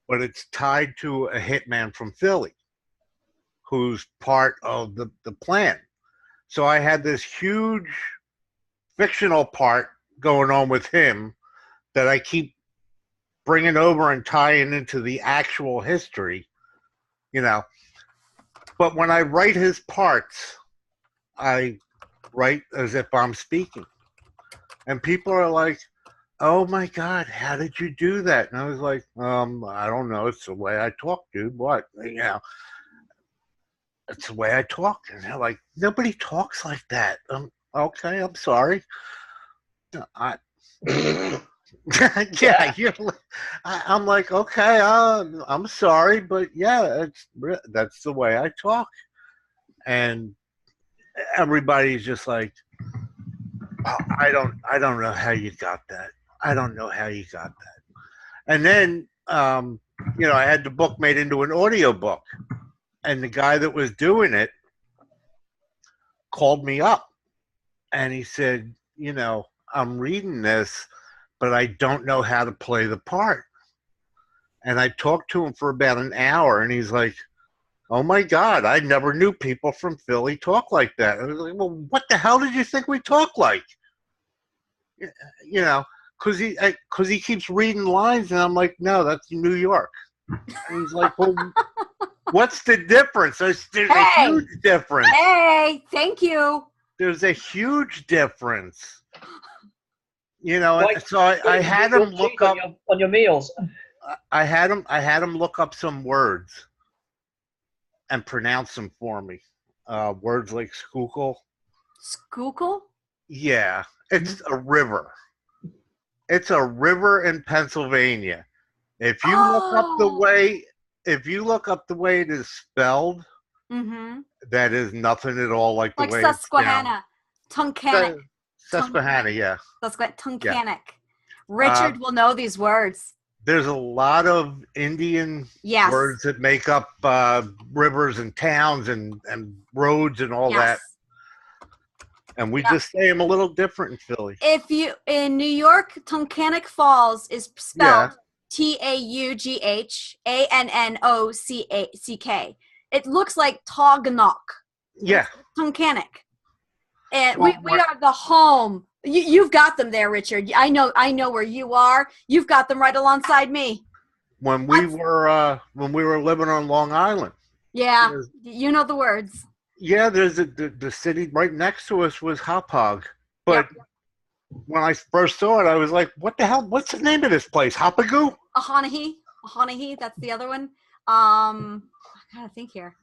but it's tied to a hitman from Philly who's part of the plan. So I had this huge fictional part going on with him that I keep bringing over and tying into the actual history, you know. But when I write his parts, I write as if I'm speaking. And people are like, oh my God, how did you do that? And I was like, I don't know. It's the way I talk, dude. What? You know, it's the way I talk. And they're like, nobody talks like that. Okay, I'm sorry. Yeah, I'm like, okay, I'm sorry, but yeah, that's the way I talk. And everybody's just like, oh, I don't know how you got that. I don't know how you got that. And then, you know, I had the book made into an audio book, and the guy that was doing it called me up, and he said, you know, I'm reading this, but I don't know how to play the part. And I talked to him for about an hour, and he's like, oh my God, I never knew people from Philly talk like that. I was like, well, what the hell did you think we talk like? You know, because he keeps reading lines, and I'm like, no, that's New York. And he's like, well, what's the difference? There's a huge difference. Hey, thank you. There's a huge difference. You know, and so I had him look up on your meals. I had him look up some words and pronounce them for me. Words like Schuylkill. Schuylkill? Yeah, it's a river. It's a river in Pennsylvania. If you look up the way it is spelled, that is nothing at all like the way Susquehanna, Tunkhannock. Susquehanna, yeah. Tunkhannock. Yeah. Richard will know these words. There's a lot of Indian words that make up rivers and towns and roads and all that. And we just say them a little different in Philly. In New York, Tunkhannock Falls is spelled Taughannock. It looks like Tognock. Yeah. Tunkhannock. And we are the home. You've got them there, Richard. I know where you are. You've got them right alongside me. When we were living on Long Island. Yeah, you know the words. Yeah, there's the city right next to us was Hauppauge. But when I first saw it, I was like, what the hell? What's the name of this place? Hauppauge? Ahonahee, that's the other one. I gotta think here.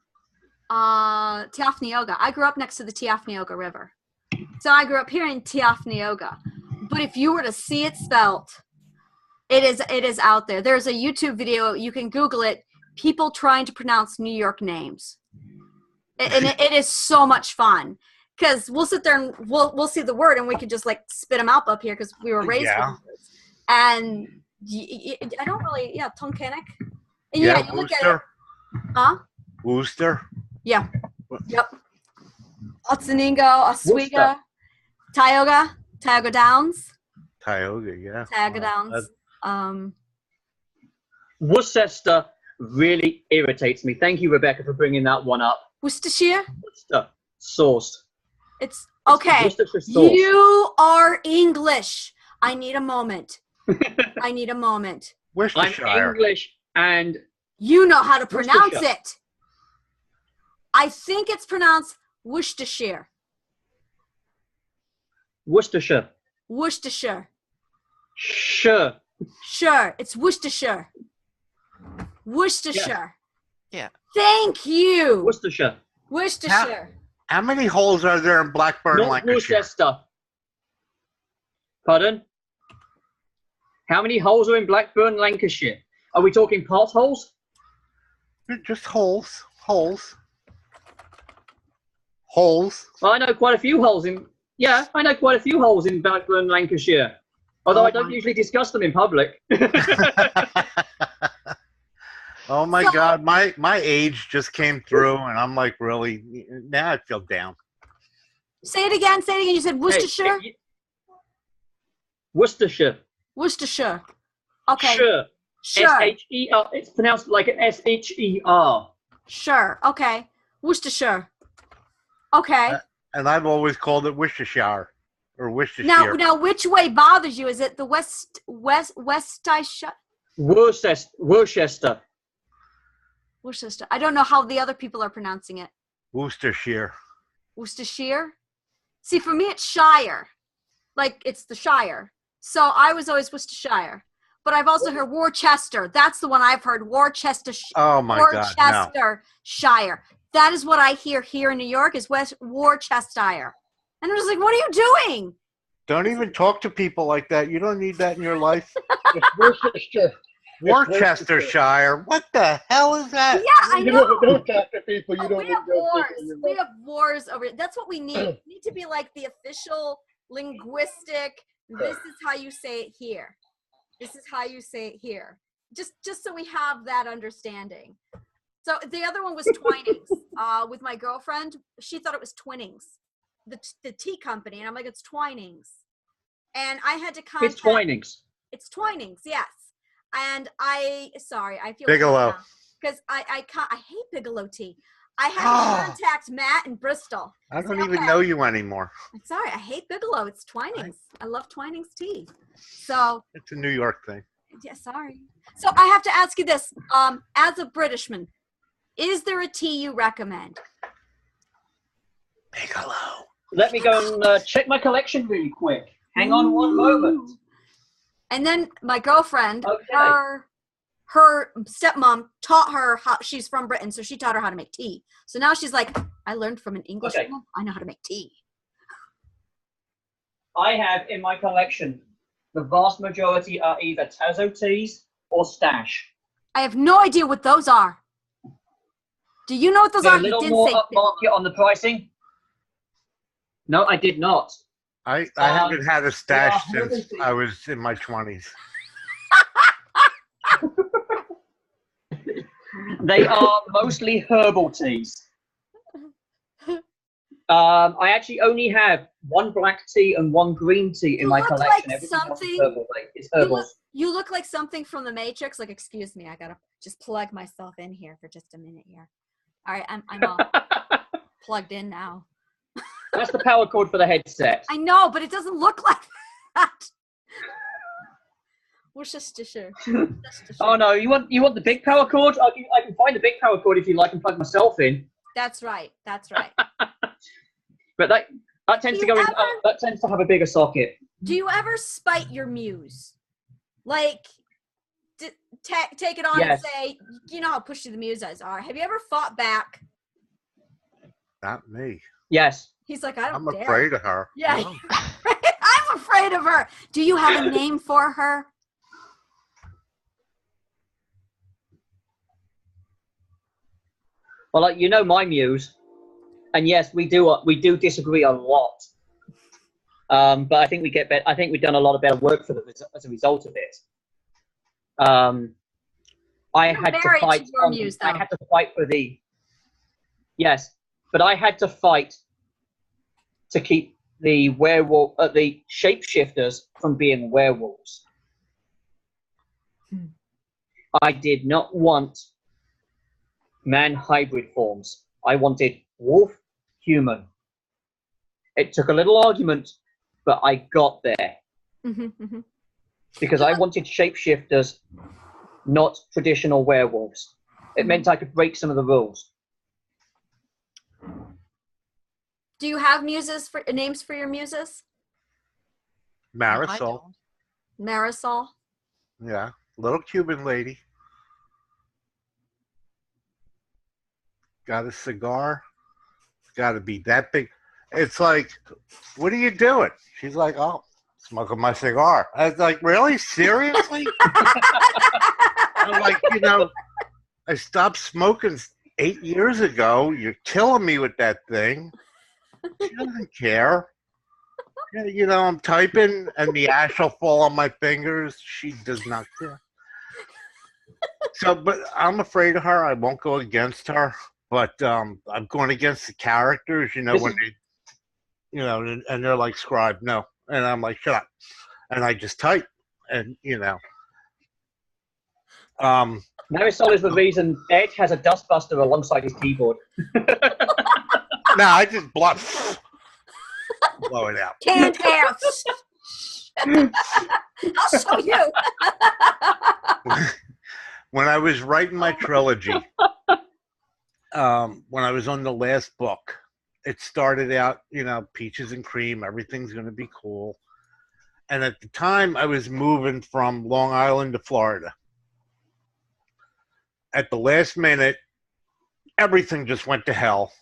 Tiafneoga. I grew up next to the Tiafneoga River. So I grew up here in Tiafneoga. But if you were to see it spelt, it is out there. There's a YouTube video, you can Google it, people trying to pronounce New York names. And it is so much fun. Because we'll sit there and we'll see the word and we can just like spit them out up here because we were raised with words. And I don't really, Tunkhannock. And you look at it. Huh? Worcester. Yeah. Yep. Otsoningo, Oswego, Tioga Downs. Tioga, yeah. Tioga Downs. Worcester really irritates me. Thank you, Rebecca, for bringing that one up. Worcestershire? Worcester. Sourced. It's okay. Worcestershire sauce. You are English. I need a moment. I need a moment. I'm Worcestershire. English and You know how to pronounce Worcestershire. it. I think it's pronounced Worcestershire. Worcestershire. Worcestershire. Sure. Sure, it's Worcestershire. Worcestershire. Yeah. Thank you. Worcestershire. Worcestershire. How many holes are there in Blackburn, Not Lancashire? Worcester. Pardon? How many holes are in Blackburn, Lancashire? Are we talking potholes? Just holes. Holes. Holes. Well, I know quite a few holes in. Yeah, I know quite a few holes in Blackburn, Lancashire. Although I don't usually discuss them in public. Oh my So- God, my age just came through, and I'm like, really? Now I feel down. Say it again. Say it again. You said Worcestershire? Hey, Worcestershire. Worcestershire. Okay. Sure. Sure. S-H-E-R. It's pronounced like an S-H-E-R. Sure. Okay. Worcestershire. Okay. And I've always called it Worcestershire or Worcestershire. Now, which way bothers you? Is it the Westisha? Worcester. Worcester. I don't know how the other people are pronouncing it. Worcestershire. Worcestershire. See, for me, it's Shire. Like it's the Shire. So I was always Worcestershire. But I've also heard Worcester. That's the one I've heard. Worcester. Oh my God, no. Worcestershire. That is what I hear here in New York is Worcestershire. And I was like, what are you doing? Don't even talk to people like that. You don't need that in your life. It's Worcestershire. Worcestershire. What the hell is that? Yeah, I You know. don't talk to people. You Oh, don't we need have to go wars. people you We know. have wars over it. That's what we need. We need to be like the official linguistic. This is how you say it here. This is how you say it here. Just so we have that understanding. So the other one was Twinings. With my girlfriend, she thought it was Twinnings, the tea company, and I'm like, it's Twinings. And I had to contact. It's Twinings. It's Twinings, yes. And I feel Bigelow. because I hate Bigelow tea. I had to contact Matt in Bristol. I don't Say, even okay. know you anymore. I'm sorry, I hate Bigelow. It's Twinings. I love Twinings tea. So It's a New York thing. yeah, sorry. So I have to ask you this: as a Britishman, is there a tea you recommend? Bigelow. Let me go and check my collection really quick. Hang on one moment. And then my girlfriend, Okay. her stepmom taught her how. She's from Britain, so she taught her how to make tea. So now she's like, I learned from an English Okay. woman. I know how to make tea. I have in my collection, the vast majority are either Tazo teas or Stash. I have no idea what those are. Do you know what those They're are? a little You more didn't say. upmarket on the pricing. No, I did not. I haven't had a stash yeah, since I was in my 20s. They are mostly herbal teas. I actually only have one black tea and one green tea in You my look collection. like Everything else is something- herbal. It's herbals. You look like something from the Matrix. Like, excuse me, I gotta just plug myself in here for just a minute here. All right, I'm all plugged in now. That's the power cord for the headset. I know, but it doesn't look like that. Worcestershire. Oh no, you want the big power cord? I can find the big power cord if you like and plug myself in. That's right. That's right. But that tends Do to go you in. ever- That tends to have a bigger socket. Do you ever spite your muse? Like, take it on Yes. and say, you know how pushy the muses are. Have you ever fought back? Not me. Yes. He's like, I I'm don't dare. afraid of her. Yeah, I'm afraid of her. Do you have a name for her? Well, you know my muse, and yes, we do disagree a lot. But I think we get better. I think we've done a lot of better work as a result of it. I You're had to married to fight. your muse, I though. had to fight for the. Yes, but I had to fight to keep the the shapeshifters from being werewolves. I did not want man hybrid forms. I wanted wolf human. It took a little argument, but I got there. Because I wanted shapeshifters, not traditional werewolves. It meant I could break some of the rules. Do you have muses for names for your muses? Marisol. Marisol. Yeah. Little Cuban lady. Got a cigar. Got to be that big. It's like, what are you doing? She's like, oh, smoking my cigar. I was like, really? Seriously? I'm like, I stopped smoking 8 years ago. You're killing me with that thing. She doesn't care. I'm typing and the ash will fall on my fingers. She does not care. So, but I'm afraid of her. I won't go against her. But I'm going against the characters, when they, and they're like, scribe, no. And I'm like, shut up. And I just type. And, Marisol is the reason Ed has a dustbuster alongside his keyboard. No, I just blow it out. Canned air. I'll show you. When I was writing my trilogy, when I was on the last book, it started out, peaches and cream, everything's going to be cool. And at the time, I was moving from Long Island to Florida. At the last minute, everything just went to hell.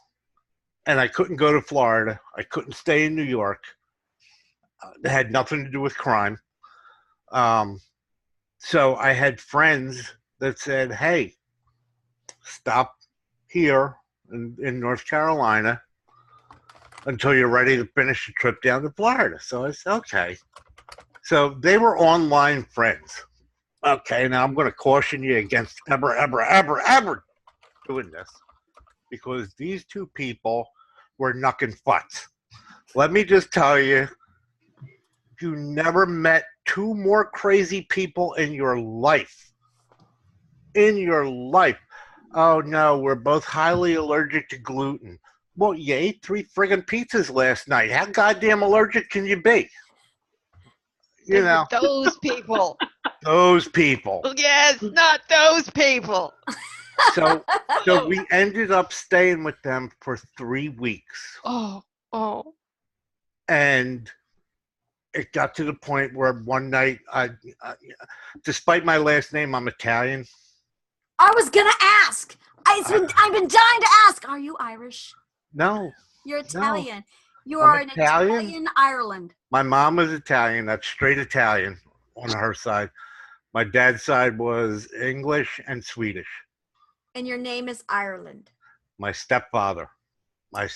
And I couldn't go to Florida. I couldn't stay in New York. It had nothing to do with crime. So I had friends that said, hey, stop here in North Carolina until you're ready to finish the trip down to Florida. So I said, okay. So they were online friends. Okay, now I'm going to caution you against ever doing this, because these two people were knucking futz. Let me just tell you, you never met two more crazy people in your life. In your life. Oh, no, we're both highly allergic to gluten. Well, you ate 3 friggin' pizzas last night. How goddamn allergic can you be? Those people. Those people. Yes, not those people. So we ended up staying with them for 3 weeks. Oh. And it got to the point where one night, despite my last name, I'm Italian. I was going to ask. I've been dying to ask. Are you Irish? No. You're Italian. No. You are I'm an Italian Ireland. My mom was Italian. That's straight Italian on her side. My dad's side was English and Swedish. And your name is Ireland. My stepfather. There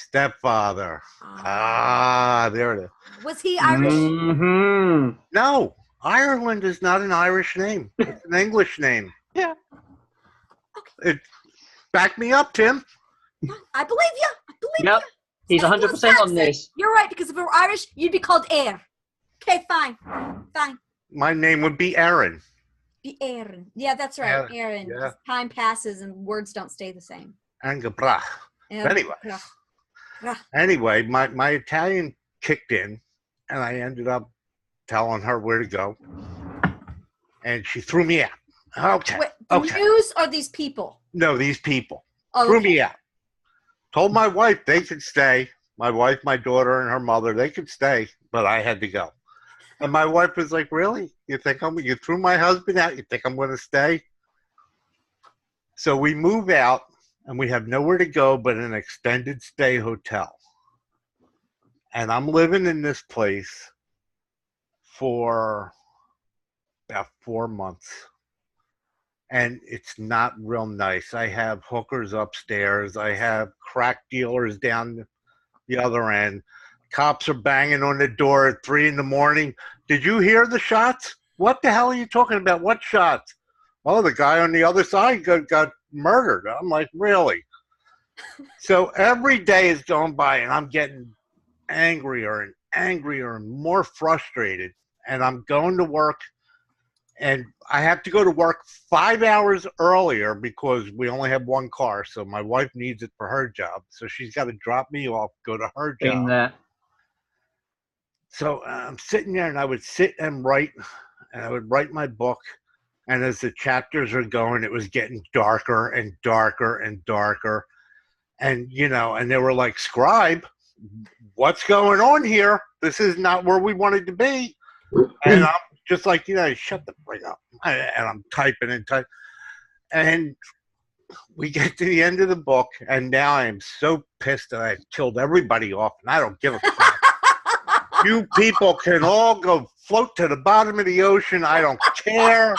it is. Was he Irish? Mm-hmm. No, Ireland is not an Irish name. It's an English name. Yeah. Okay. Back me up, Tim. I believe you. Yep. He's 100% on this. You're right, because if it were Irish, you'd be called Air. Okay, fine. My name would be Aaron. Be Aaron. Yeah, that's right, Aaron. Yeah. Time passes and words don't stay the same. Angebra. Anyway, my Italian kicked in, and I ended up telling her where to go, and she threw me out. Okay. Wait, the Muse or these people? No, these people Threw me out. Told my wife they could stay. My wife, my daughter, and her mother, they could stay, but I had to go. And my wife was like, really? You threw my husband out? You think I'm going to stay? So we move out, and we have nowhere to go but an extended stay hotel. And I'm living in this place for about 4 months. And it's not real nice. I have hookers upstairs. I have crack dealers down the other end. Cops are banging on the door at 3 a.m. Did you hear the shots? What the hell are you talking about? What shots? Oh, the guy on the other side got murdered. I'm like, really? So every day is going by, and I'm getting angrier and more frustrated. And I'm going to work. And I have to go to work 5 hours earlier because we only have one car. So my wife needs it for her job. So she's got to drop me off, go to her job. Been there. So I'm sitting there, and I would sit and write, and I would write my book. And as the chapters are going, it was getting darker and darker and darker. And, and they were like, scribe, what's going on here? This is not where we wanted to be. And I'm just like, shut the frick up. And I'm typing and typing. And we get to the end of the book, and now I am so pissed that I've killed everybody off, and I don't give a fuck. You people can all go float to the bottom of the ocean. I don't care.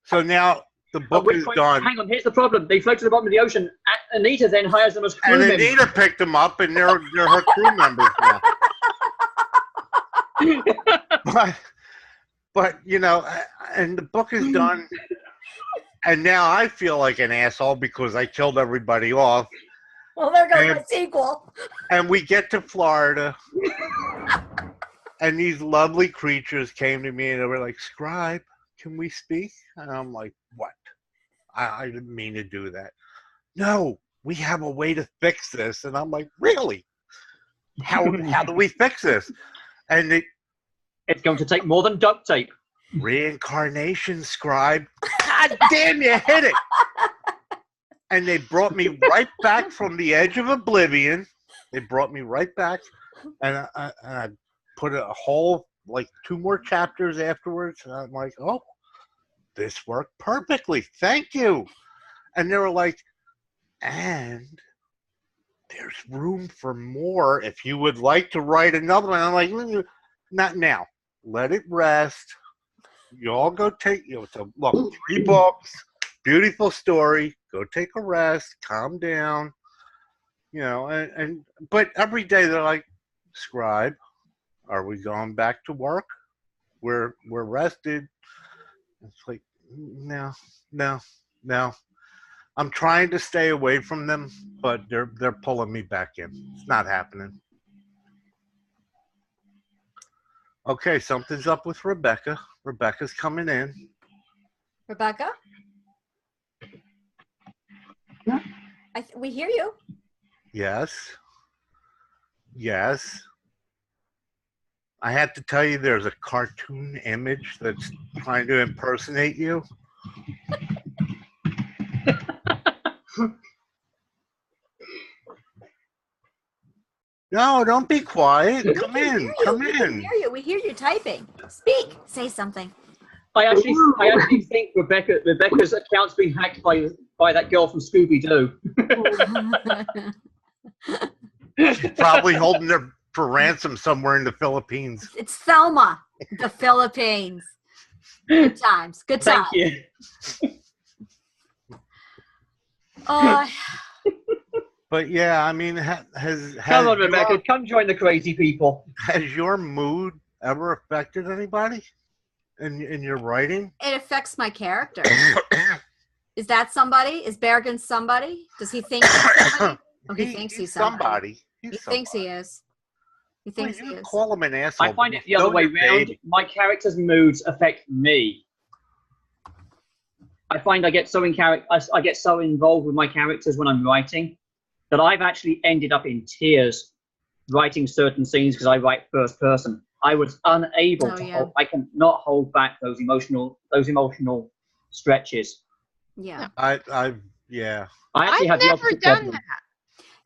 So now the book is done. Hang on, here's the problem. They float to the bottom of the ocean. Anita then hires them as crew members. And Anita picked them up, and they're her crew members now. but and the book is done. And now I feel like an asshole because I killed everybody off. Well, there goes my sequel. And we get to Florida, and these lovely creatures came to me, and they were like, scribe, can we speak? And I'm like, what? I didn't mean to do that. No, we have a way to fix this. And I'm like, really? How do we fix this? And it's going to take more than duct tape. Reincarnation, scribe. God damn, you hit it. And they brought me right back from the edge of oblivion. They brought me right back. And I put a whole, 2 more chapters afterwards. And I'm like, oh, this worked perfectly. Thank you. And they were like, and there's room for more if you would like to write another one. I'm like, not now. Let it rest. You all go take, so look, 3 books, beautiful story. Go take a rest, calm down, but every day they're like, scribe, are we going back to work? We're rested. It's like, no. I'm trying to stay away from them, but they're pulling me back in. It's not happening. Okay, something's up with Rebecca. Rebecca's coming in. Rebecca? Yeah. We hear you. Yes. I have to tell you, there's a cartoon image that's trying to impersonate you. No, don't be quiet. Come in. We hear you typing. Speak. Say something. I actually think Rebecca's account's been hacked by that girl from Scooby-Doo. She's probably holding her for ransom somewhere in the Philippines. It's Thelma, the Philippines. Good times. Thank you. But yeah, I mean, come on, Rebecca, come join the crazy people. Has your mood ever affected anybody in your writing? It affects my character. Is that somebody? Is Bergen somebody? Does he think he's somebody? Oh, he thinks he's somebody. He thinks he is. He thinks he is. Call him an asshole. I find it the other way around. My character's moods affect me. I find I get so involved with my characters when I'm writing that I've actually ended up in tears writing certain scenes because I write first person. I was unable to I can not hold back those emotional stretches. Yeah. I've never done that.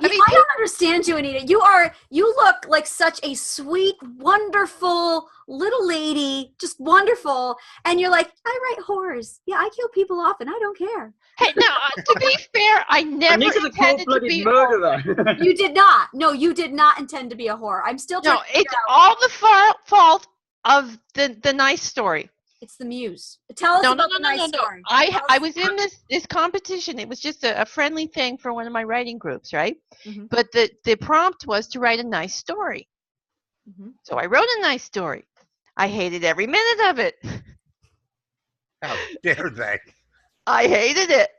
I don't understand you, Anita. You look like such a sweet, wonderful little lady, just wonderful. And you're like, I write horrors. Yeah, I kill people off and I don't care. Hey, now, to be fair, I never intended to be a murderer. You did not. No, you did not intend to be a whore. I'm still trying to it's all the fault of the nice story. It's the muse. Tell us about the nice story. I was in this competition. It was just a friendly thing for one of my writing groups, right? Mm-hmm. But the prompt was to write a nice story. Mm-hmm. So I wrote a nice story. I hated every minute of it. How dare they? I hated it.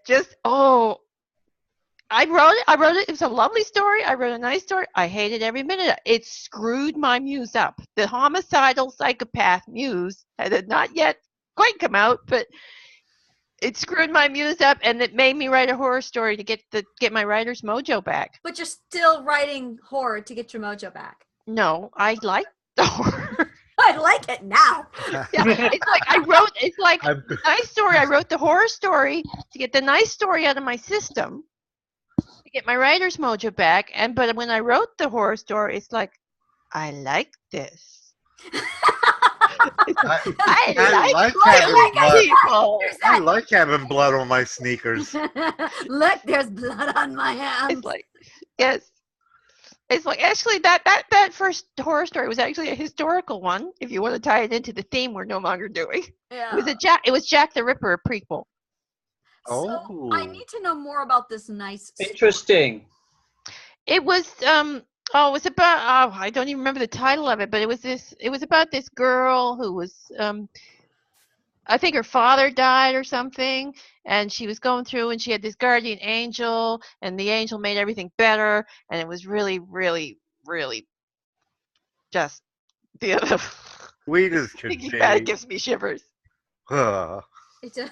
I wrote it. It was a lovely story. I wrote a nice story. I hated every minute of it. It screwed my muse up. The homicidal psychopath muse had not yet quite come out, but it screwed my muse up, and it made me write a horror story to get my writer's mojo back. But you're still writing horror to get your mojo back. No, I like the horror. I like it now. Yeah, it's like I'm- the nice story. I wrote the horror story to get the nice story out of my system, to get my writer's mojo back. But when I wrote the horror story, it's like, I like this. I like killing having blood. people. I like having blood on my sneakers. Look, there's blood on my hands. It's like, yes. It's like, actually, that first horror story was actually a historical one. If you want to tie it into the theme we're no longer doing, Yeah. it was Jack the Ripper, a prequel. So I Oh. need to know more about this nice story. Interesting. It was it was about I don't even remember the title of it, but it was about this girl who was I think her father died or something, and she was going through and she had this guardian angel, and the angel made everything better, and it was really, really, really just the other Sweet as could thinking about it be. gives me shivers. It's a,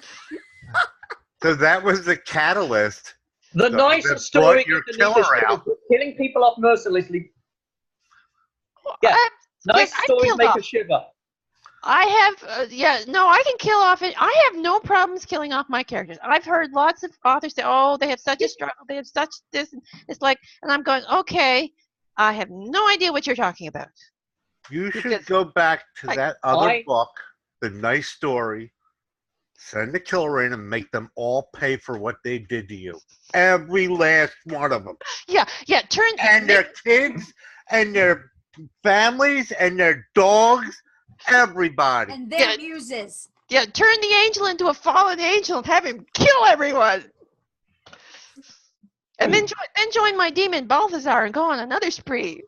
So that was the catalyst. The That nice brought story your underneath killer is out. killing people off mercilessly. Yeah. Nice Yes, I stories killed make off. us shiver. I have, no, I can kill off it. I have no problems killing off my characters. I've heard lots of authors say, oh, they have such a struggle, they have such this. It's like, and I'm going, okay, I have no idea what you're talking about. You should Because go back to that other I- book, The Nice Story, send the killer in and make them all pay for what they did to you. Every last one of them. Yeah, And their kids and their families and their dogs, everybody. and their Yeah. muses. yeah, turn the angel into a fallen angel and have him kill everyone. And then join my demon Balthazar and go on another spree.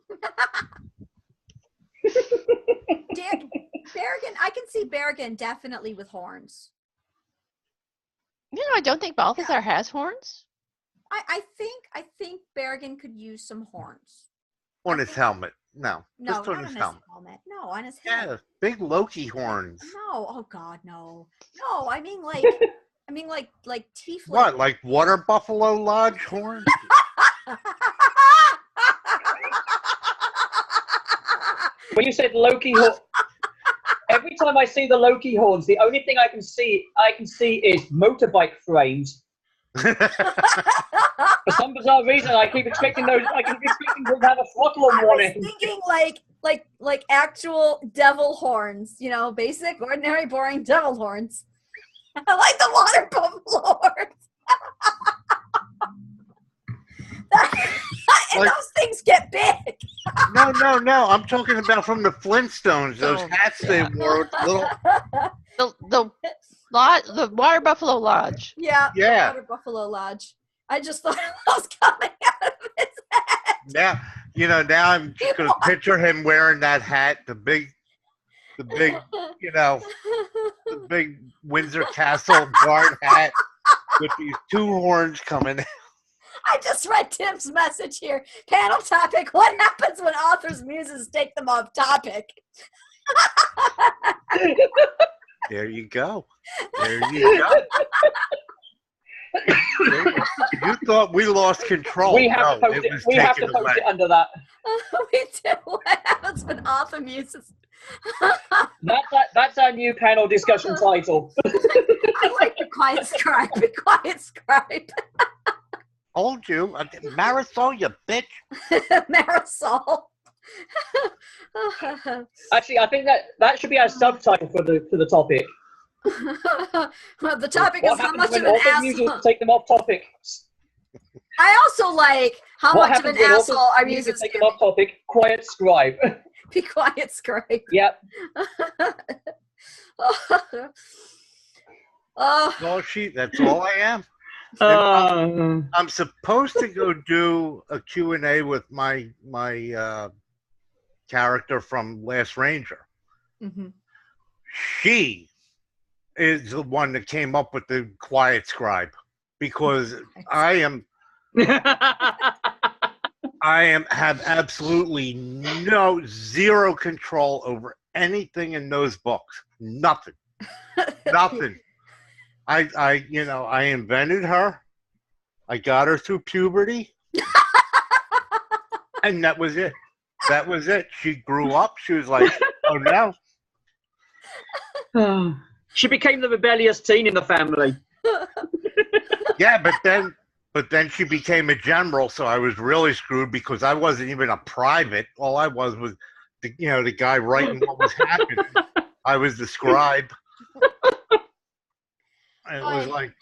Berrigan, I can see Berrigan definitely with horns. You know, I don't think Balthazar has horns. I think Berrigan could use some horns. On his helmet. No. No, Just not on his on helmet. his helmet. No, on his head. Yeah, big Loki horns. No, oh God, no. No, I mean like tiefling. What, like water buffalo lodge horns? When you said Loki horn, every time I see the Loki horns, the only thing I can see is motorbike frames. For some bizarre reason, I keep expecting those. I keep expecting them to have a throttle on I one was end. thinking like actual devil horns, you know, basic, ordinary, boring devil horns. I like the water buffalo horns. And Like- those things get big. No. I'm talking about from the Flintstones. Those Oh, hats they wore with little. The Water Buffalo Lodge. Yeah, the Yeah. water buffalo lodge. I just thought it was coming out of his head. Now I'm just gonna picture him wearing that hat, the big, the big Windsor Castle guard hat with these two horns coming. I just read Tim's message here. Panel topic: what happens when authors' muses take them off topic? There you go. There you go. You thought we lost control. We have No, to post it it. was We have to taken post away. it under that. We do. What happens when author muses? That's our new panel discussion title. I like the quiet scribe. Be quiet scribe. Told you. Marisol, you bitch. Marisol. Actually, I think that should be our subtitle for the topic. Well, the topic What is how happens much of when an author asshole. muses take them off topic? I also like how What much of happens an when authors asshole our muses muses take can them off topic? Quiet scribe. be. Quiet scribe. Yep. Oh. That's all I am. I'm supposed to go do a Q&A with my character from Last Ranger. Mhm. She is the one that came up with the quiet scribe because I have absolutely zero control over anything in those books. Nothing. I invented her. I got her through puberty. And that was it. That was it. She grew up. She was like, oh no. She became the rebellious teen in the family. Yeah, but then she became a general, so I was really screwed because I wasn't even a private. All I was the guy writing what was happening. I was the scribe. And it was like,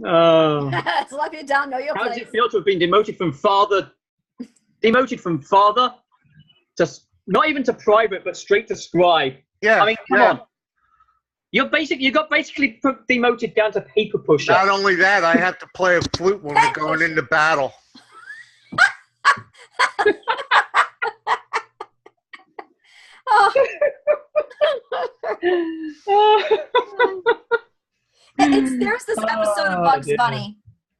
Oh. Slap you down, know your How does place. it feel to have been demoted from father to not even to private, but straight to scribe? yeah. I mean, come on. You got basically demoted down to paper pusher. Not only that, I have to play a flute when we're going into battle. There's this episode of Bugs Bunny.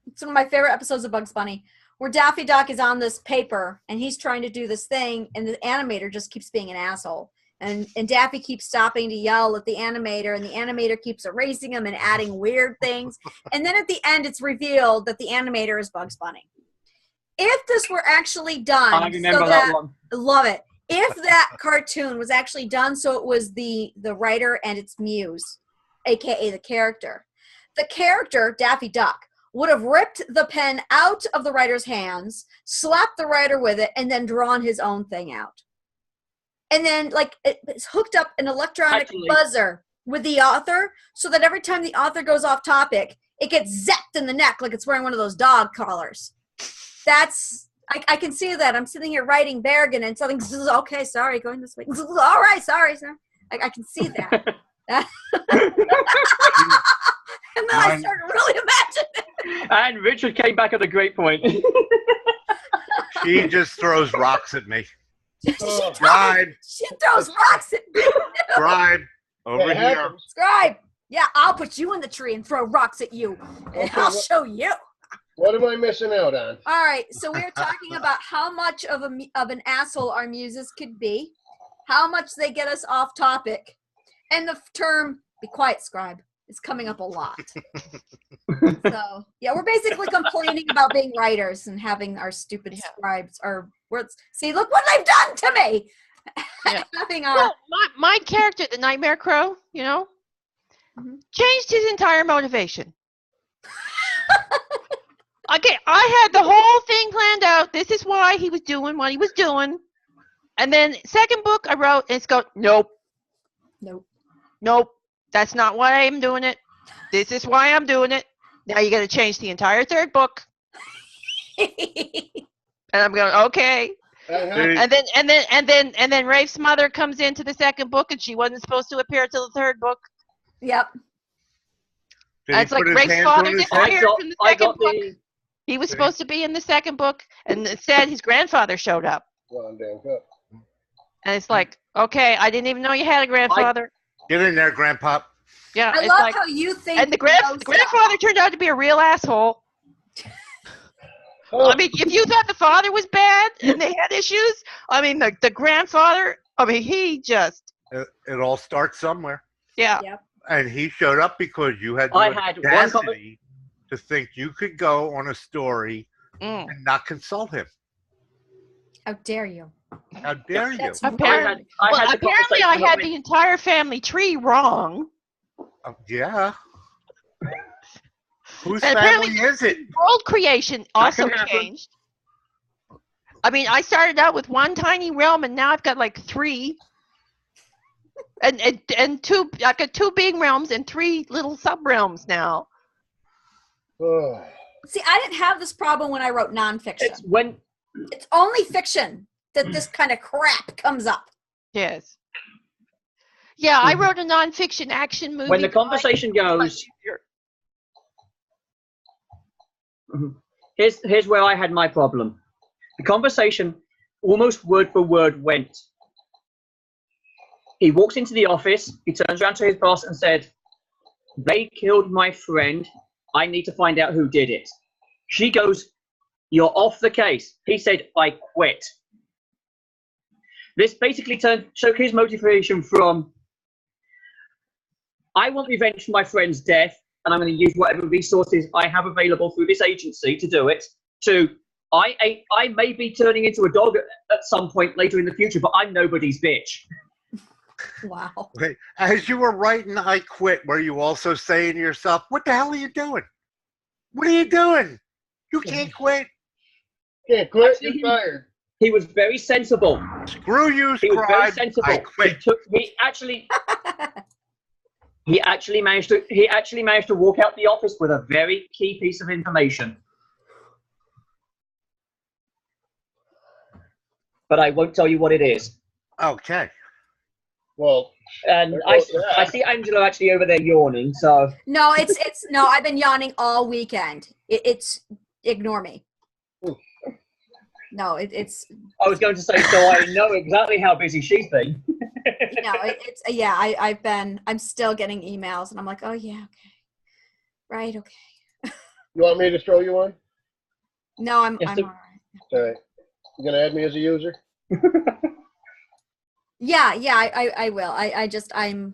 It's one of my favorite episodes of Bugs Bunny, where Daffy Duck is on this paper and he's trying to do this thing, and the animator just keeps being an asshole. And Daffy keeps stopping to yell at the animator, and the animator keeps erasing him and adding weird things. And then at the end, it's revealed that the animator is Bugs Bunny. If this were actually done, I remember that one. I love it. If that cartoon was actually done so it was the writer and its muse, aka the character, Daffy Duck, would have ripped the pen out of the writer's hands, slapped the writer with it, and then drawn his own thing out. And then, like, it's hooked up an electronic buzzer with the author so that every time the author goes off topic, it gets zapped in the neck like it's wearing one of those dog collars. I can see that. I'm sitting here writing Bergen and something, okay, sorry, going this way. All right, sorry, sir. I can see that. And then I started really imagining. And Richard came back at a great point. She just throws rocks at me. She throws rocks at me. Scribe, over here. Scribe. Yeah, I'll put you in the tree and throw rocks at you. And I'll show you. What am I missing out on? All right, so we're talking about how much of an asshole our muses could be, how much they get us off topic, and the term "be quiet, scribe" is coming up a lot. So, yeah, we're basically complaining about being writers and having our stupid scribes, our words. See, look what they've done to me. Yeah. Having Well, my character, the Nightmare Crow, changed his entire motivation. Okay, I had the whole thing planned out. This is why he was doing what he was doing. And then second book I wrote, and it's go, nope, that's not why I'm doing it. This is why I'm doing it. Now you got to change the entire third book. And I'm going, okay. And then Rafe's mother comes into the second book, and she wasn't supposed to appear till the third book. Yep. And it's like Rafe's father disappeared from the second book. He was supposed to be in the second book, and instead his grandfather showed up. And it's like, okay, I didn't even know you had a grandfather. Get in there, Grandpa. Yeah, I love how you think. And the grandfather turned out to be a real asshole. I mean, if you thought the father was bad and they had issues, I mean, the grandfather, I mean, he just... It all starts somewhere. Yeah. Yep. And he showed up because you had the audacity to think you could go on a story and not consult him. How dare you? How dare you? Apparently, I had the entire family tree wrong. Yeah. Whose family is it? World creation also changed. I mean, I started out with one tiny realm, and now I've got like 3. And two. I've got 2 big realms and 3 little sub realms now. See, I didn't have this problem when I wrote nonfiction. It's only fiction that this kind of crap comes up. Yes. Yeah, I wrote a nonfiction action movie. When the conversation goes, here's where I had my problem. The conversation, almost word for word, went. He walks into the office. He turns around to his boss and said, "They killed my friend. I need to find out who did it." She goes, "You're off the case." He said, "I quit." This basically showed his motivation from, I want revenge for my friend's death, and I'm going to use whatever resources I have available through this agency to do it, to, I may be turning into a dog at some point later in the future, but I'm nobody's bitch. Wow. Wait, as you were writing I Quit, were you also saying to yourself, what the hell are you doing? What are you doing? You can't quit. Can't quit. Actually, You're fired. He was very sensible. Screw you, He was very scribe. sensible. I quit. He actually managed to walk out the office with a very key piece of information. But I won't tell you what it is. Okay. Well, And there I goes that. see Angelo actually over there yawning. So No, no. I've been yawning all weekend. It's ignore me. No, it's. I was going to say, so I know exactly how busy she's been. It's yeah. I'm still getting emails, and I'm like, oh yeah, okay, right, okay. You want me to throw you one? No, I'm Yes, all sir. right. All right. You gonna add me as a user? Yeah, I will. I'm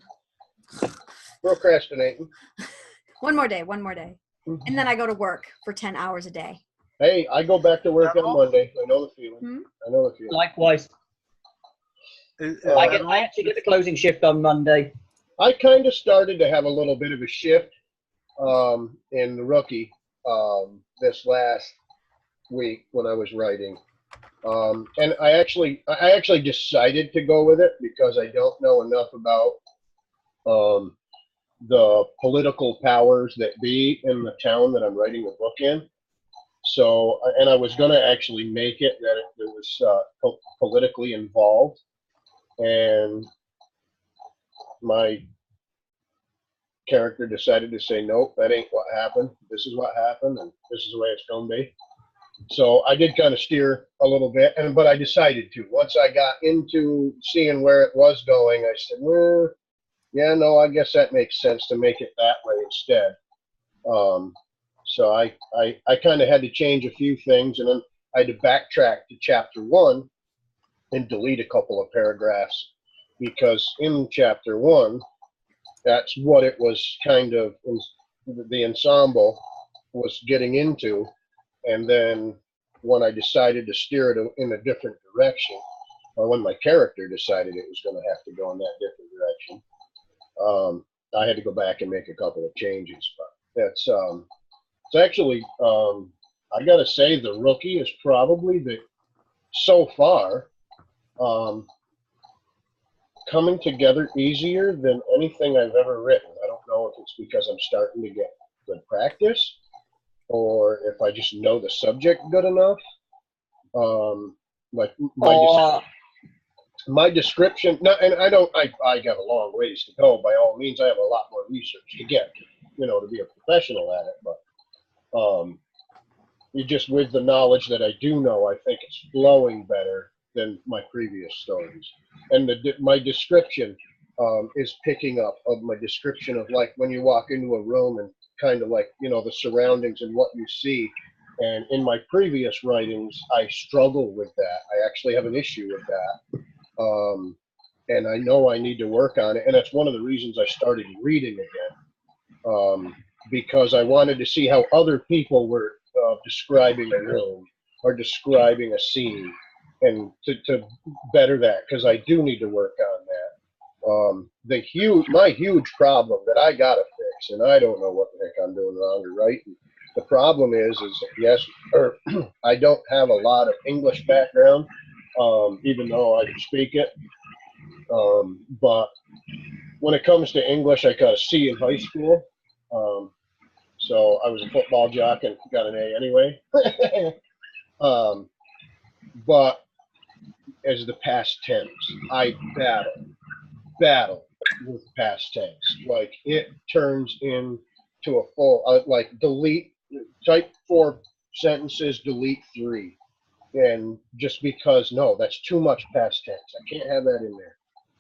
Procrastinating. one more day, and then I go to work for 10 hours a day. Hey, I go back to work on Monday. I know the feeling. Hmm? I know the feeling. Likewise, I actually get the closing shift on Monday. I kind of started to have a little bit of a shift in the rookie this last week when I was writing. And I actually decided to go with it because I don't know enough about the political powers that be in the town that I'm writing the book in. So, and I was going to actually make it that it was politically involved. And my character decided to say, nope, that ain't what happened. This is what happened, and this is the way it's going to be. So I did kind of steer a little bit, but I decided to. Once I got into seeing where it was going, I said, well, yeah, no, I guess that makes sense to make it that way instead. So I kind of had to change a few things, and then I had to backtrack to chapter 1 and delete a couple of paragraphs because in chapter 1, that's what it was kind of the ensemble was getting into. And then when I decided to steer it in a different direction, or when my character decided it was going to have to go in that different direction, I had to go back and make a couple of changes. But it's actually, I got to say, the rookie is probably so far, coming together easier than anything I've ever written. I don't know if it's because I'm starting to get good practice or if I just know the subject good enough. Like my description, and I got a long ways to go. By all means, I have a lot more research to get, to be a professional at it. But you just with the knowledge that I do know, I think it's flowing better than my previous stories. And my description is picking up of my description of like when you walk into a room and kind of like, the surroundings and what you see. And in my previous writings, I struggle with that. I actually have an issue with that. And I know I need to work on it. And that's one of the reasons I started reading again, because I wanted to see how other people were describing a room or describing a scene, and to better that, because I do need to work on that. My huge problem that I gotta fix, and I don't know what the heck I'm doing wrong or right. The problem is yes, I don't have a lot of English background, even though I can speak it. But when it comes to English, I got a C in high school. So I was a football jock and got an A anyway. But as the past tense, I battle with past tense. Like it turns into a full, like type 4 sentences, delete 3. And just because, no, that's too much past tense. I can't have that in there.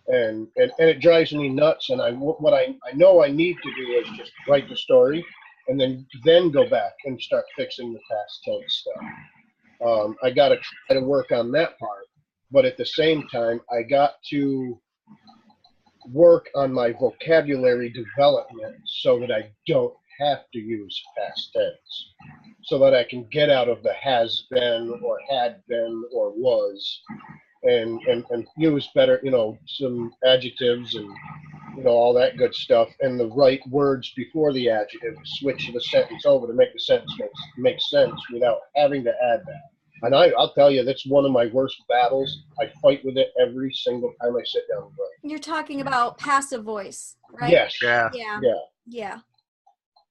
And it drives me nuts. And what I know I need to do is just write the story and then go back and start fixing the past tense stuff. I got to try to work on that part. But at the same time, I got to work on my vocabulary development so that I don't have to use past tense. so that I can get out of the has been or had been or was, and use better, some adjectives and, all that good stuff, and the right words before the adjective, switch the sentence over to make the sentence make sense without having to add that. And I'll tell you, that's one of my worst battles. I fight with it every single time I sit down and write. You're talking about passive voice, right? Yes. Yeah.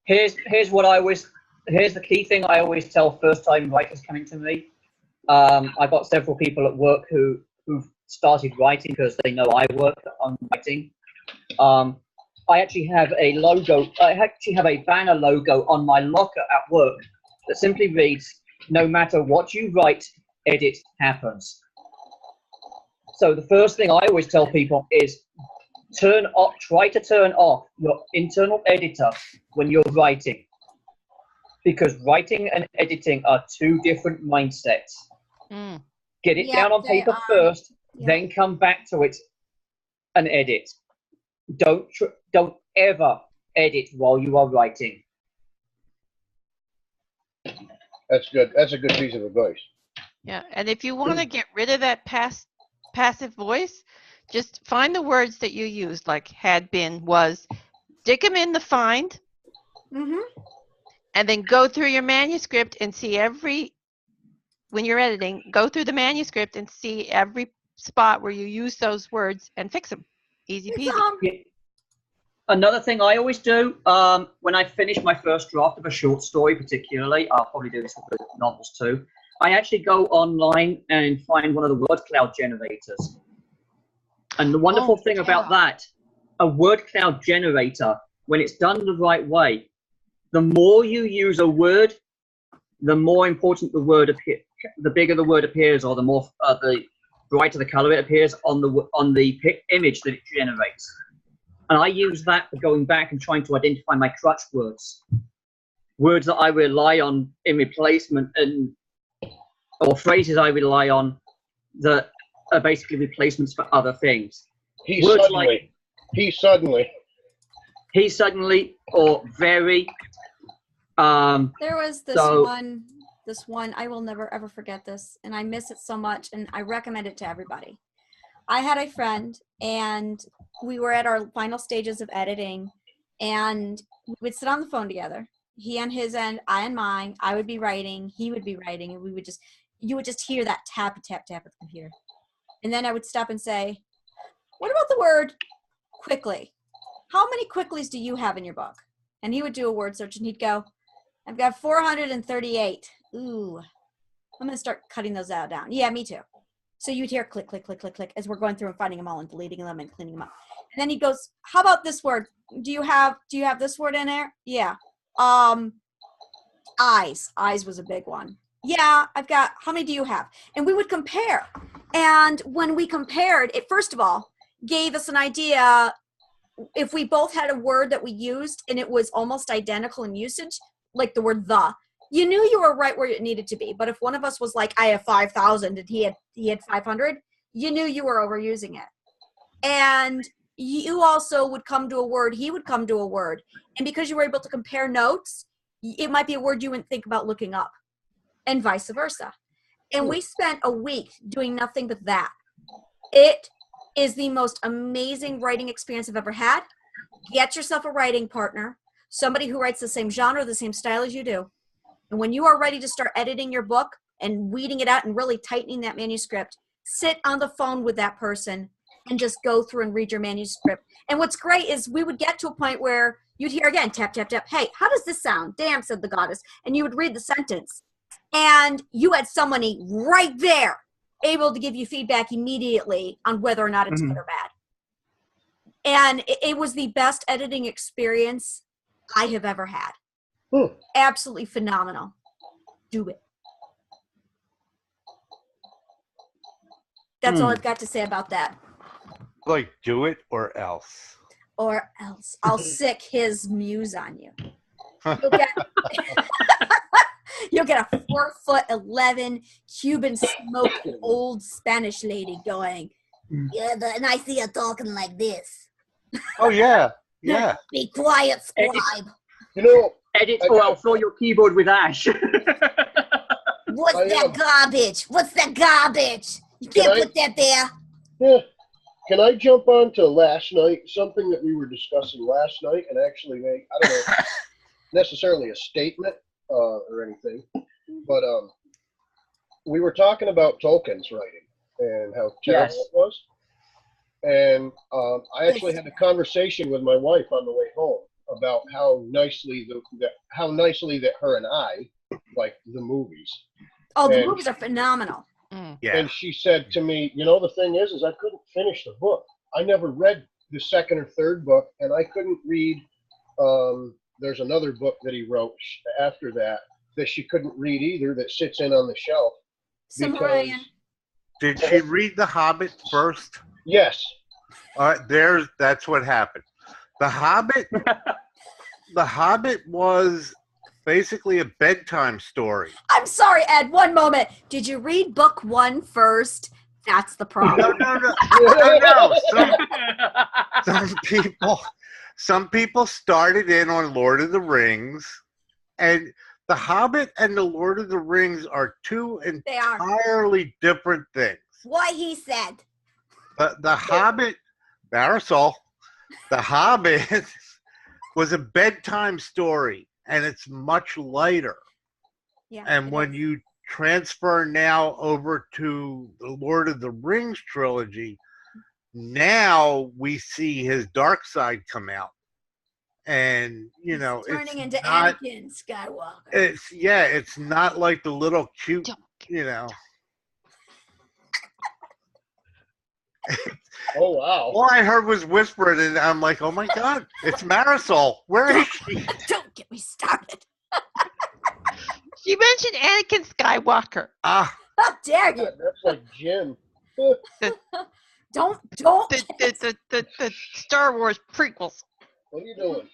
Here's the key thing I always tell first-time writers coming to me. I've got several people at work who've started writing because they know I work on writing. I actually have a logo. I actually have a banner logo on my locker at work that simply reads, "No matter what you write, edit happens." So the first thing I always tell people is try to turn off your internal editor when you're writing, because writing and editing are two different mindsets. Get it down on paper first, then come back to it and edit. Don't ever edit while you are writing. That's good. That's a good piece of advice. Yeah, and if you want to get rid of that passive voice, just find the words that you used, like had been, was, stick them in the find, and then go through your manuscript and see when you're editing, go through the manuscript and see every spot where you use those words and fix them. Easy peasy. Another thing I always do, when I finish my first draft of a short story particularly, I'll probably do this with the novels too, I actually go online and find one of the word cloud generators. And the wonderful thing about that, a word cloud generator, when it's done the right way, the more you use a word, the more important the word appears, the bigger the word appears, or the more the brighter the color it appears on the image that it generates. And I use that for going back and trying to identify my crutch words that I rely on in replacement, or phrases I rely on that are basically replacements for other things. He suddenly, or very. There was this one, I will never ever forget this, and I miss it so much, and I recommend it to everybody. I had a friend, and we were at our final stages of editing, and we would sit on the phone together. He on his end, I on mine. I would be writing, he would be writing, and you would just hear that tap, tap, tap at the computer. And then I would stop and say, "What about the word quickly? How many quicklies do you have in your book?" And he would do a word search, and he'd go, "I've got 438. Ooh, I'm going to start cutting those out down. Yeah, me too." So you'd hear click, click, click, click, click as we're going through and finding them all and deleting them and cleaning them up. And then he goes, "How about this word? Do you have this word in there?" "Yeah." Eyes. Eyes was a big one. "Yeah, I've got, how many do you have?" And we would compare. And when we compared, it first of all gave us an idea if we both had a word that we used and it was almost identical in usage, like the word "the," you knew you were right where it needed to be. But if one of us was like, "I have 5,000 and he had 500, you knew you were overusing it. And you also would come to a word, he would come to a word. And because you were able to compare notes, it might be a word you wouldn't think about looking up, and vice versa. And we spent a week doing nothing but that. It is the most amazing writing experience I've ever had. Get yourself a writing partner, somebody who writes the same genre, the same style as you do. And when you are ready to start editing your book and weeding it out and really tightening that manuscript, sit on the phone with that person and just go through and read your manuscript. And what's great is we would get to a point where you'd hear again, tap, tap, tap. "Hey, how does this sound?" "Damn," said the goddess. And you would read the sentence. And you had somebody right there able to give you feedback immediately on whether or not it's good or bad. And it was the best editing experience I have ever had. Absolutely phenomenal. Do it. That's all I've got to say about that. Like, do it or else. Or else. I'll sick his muse on you. You'll get, you'll get a 4'11" Cuban smoking old Spanish lady going, "Yeah, and I see you talking like this." Oh, yeah. Yeah. "Be quiet, scribe." Edit or I'll fill your keyboard with ash. What's I that am. garbage? What's that garbage? You Can can't I- put that there. Yeah. Can I jump on to last night? Something that we were discussing last night and actually make, I don't know, necessarily a statement or anything, but we were talking about Tolkien's writing and how terrible Yes. it was. And I actually had a conversation with my wife on the way home about how nicely that her and I like the movies. Oh, the And- movies are phenomenal. Yeah. And she said to me, the thing is I couldn't finish the book. I never read the second or third book, and I couldn't read. There's another book that he wrote after that she couldn't read either, that sits on the shelf. Silmarillion. Did she read The Hobbit first? Yes. That's what happened. The Hobbit was basically a bedtime story. I'm sorry, Ed. One moment. Did you read book 1 first? That's the problem. No. Some people started in on Lord of the Rings, and The Hobbit and the Lord of the Rings are two They are. entirely different things. What he said. The Hobbit, Marisol, The Hobbit was a bedtime story, and it's much lighter. Yeah. And it when is. you transfer now over to the Lord of the Rings trilogy, now we see his dark side come out. And, He's turning into not, Anakin Skywalker. it's not like the little cute, Oh, wow. All I heard was whispering, and I'm like, oh my God, it's Marisol. Where is she? Don't get me started. She mentioned Anakin Skywalker. Ah, How dare you? That's like Jim. Don't. The Star Wars prequels. What are you doing?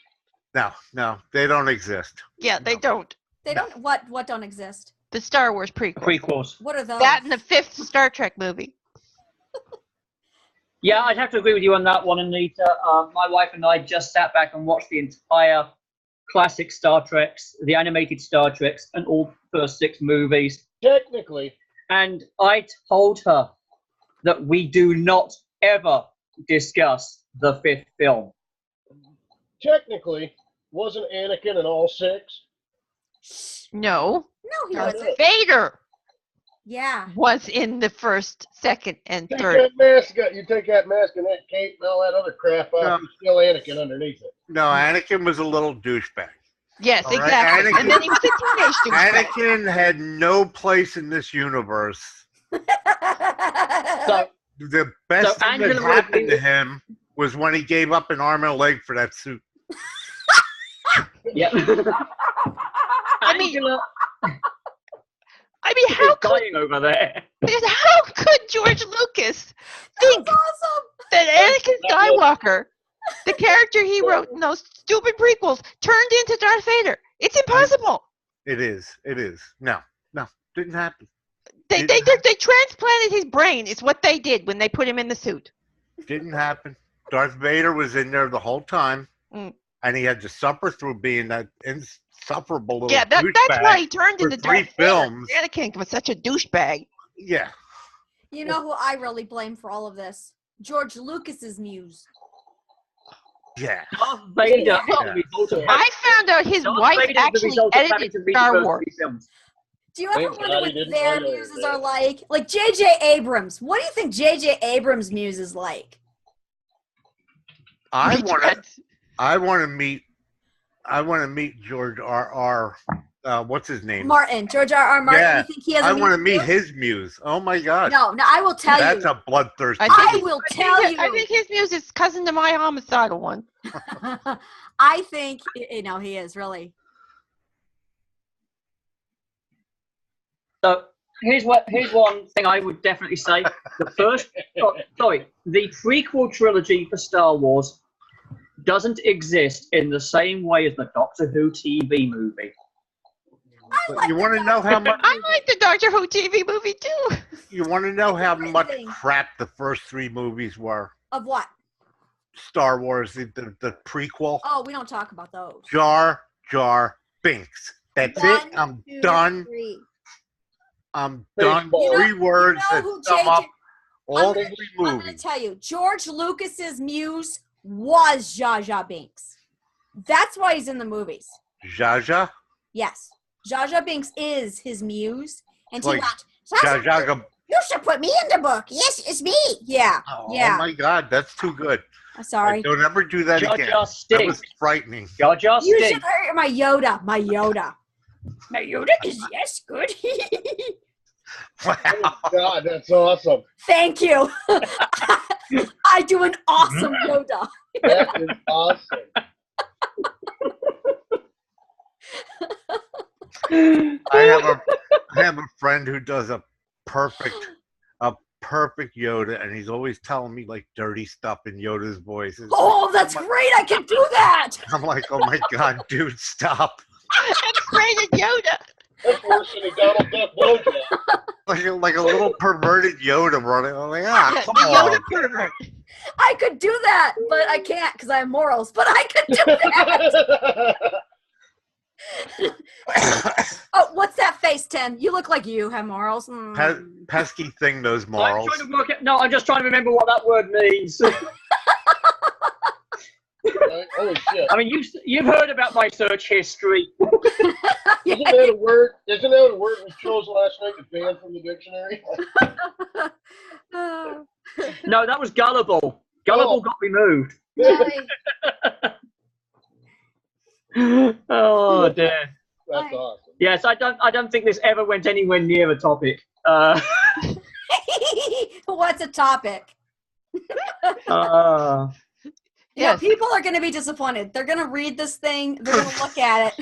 no, they don't exist. Yeah, they don't. They don't. What don't exist? The Star Wars prequels. Prequels. What are those? That and the 5th Star Trek movie. Yeah, I'd have to agree with you on that one, Anita. My wife and I just sat back and watched the entire classic Star Treks, the animated Star Treks, and all first 6 movies. Technically, And I told her that we do not ever discuss the 5th film. wasn't Anakin in all 6? No. No, he Yeah. wasn't. Vader Yeah. was in the 1st, 2nd, and Take 3rd. that mask out. You take that mask and that cape and all that other crap off. No. He's still Anakin underneath it. No, Anakin was a little douchebag. Yes, All right, exactly. Anakin- And then he was a teenage douchebag. Anakin had no place in this universe. So, The best So thing that Angela would happened be- to him was when he gave up an arm and a leg for that suit. yeah. I mean- Angela I mean, is dying over there. how could George Lucas think Awesome. that Anakin Skywalker, the character he wrote in those stupid prequels, turned into Darth Vader? It's impossible. It is. No, didn't happen. They transplanted his brain. Is what they did when they put him in the suit. Didn't happen. Darth Vader was in there the whole time, Mm. and he had to suffer through being that insufferable little Yeah, that's douchebag why he turned for into 3 Darth films. Vader. Anakin was such a douchebag. Yeah. You know who I really blame for all of this? George Lucas's muse. Yeah. Darth Vader Yeah. is the result of I found out his Darth wife Vader is the actually result of having edited to read Star those Wars. 3 films. Do you ever Thank wonder God he what didn't their write any of muses that. are like? Like J.J. Abrams. What do you think J.J. Abrams' muse is like? I want to Regrets. I want to meet George R.R. What's his name? Martin. George R.R. Martin. Yeah. You think he has a I want to muse meet too? his muse. Oh my God. No, I will tell That's you. a bloodthirsty. I will tell you. I think his muse is cousin to my homicidal one. I think, he is really. So here's one thing I would definitely say. The prequel trilogy for Star Wars doesn't exist in the same way as the Doctor Who TV movie. I like You want to know how much? I like the Doctor Who TV movie too. You want to know how much Everything. crap the first 3 movies were? Of what? Star Wars, the prequel. Oh, we don't talk about those. Jar Binks. That's 1, it. I'm 2, done. 3. I'm done. Baseball. 3 words you know that who sum up all I'm 3 I'm going to movies. tell you, George Lucas's muse was Jar Jar Binks. That's why he's in the movies. Jaja? Yes. Jar Jar Binks is his muse. And he Like went, "Jar Jar, Jaja. you should put me in the book. Yes, it's me. Yeah. Oh Yeah. my God, that's too good. I'm sorry. Don't ever do that Jar again. Jar That Stinks. was frightening. Jar Jar You should Stinks. hear my Yoda. My Yoda. My Yoda is yes, good. Wow. Oh, God, that's awesome. Thank you. I do an awesome Yoda. That is awesome. I have a friend who does a perfect Yoda, and he's always telling me like dirty stuff in Yoda's voice. Oh, that's great. I can do that. I'm like, oh my God, dude, stop. X-rated Yoda. That's worse than a Donald Duck blowjob. Like a little perverted Yoda running. I'm like, Yeah, come the on. Yoda pervert. I could do that, but I can't because I have morals. But I could do that. Oh, what's that face, Tim? You look like you have morals. Pesky thing, those I'm morals. trying to work it. No, I'm just trying to remember what that word means. Right? Holy shit. I mean, you've heard about my search history. Isn't that a word? Isn't that a word we chose last night to ban from the dictionary? No, that was gullible. Gullible got removed. Oh dear. That's awesome. Yes, I don't think this ever went anywhere near a topic. What's a topic? Yes. People are going to be disappointed. They're going to read this thing. They're going to look at it.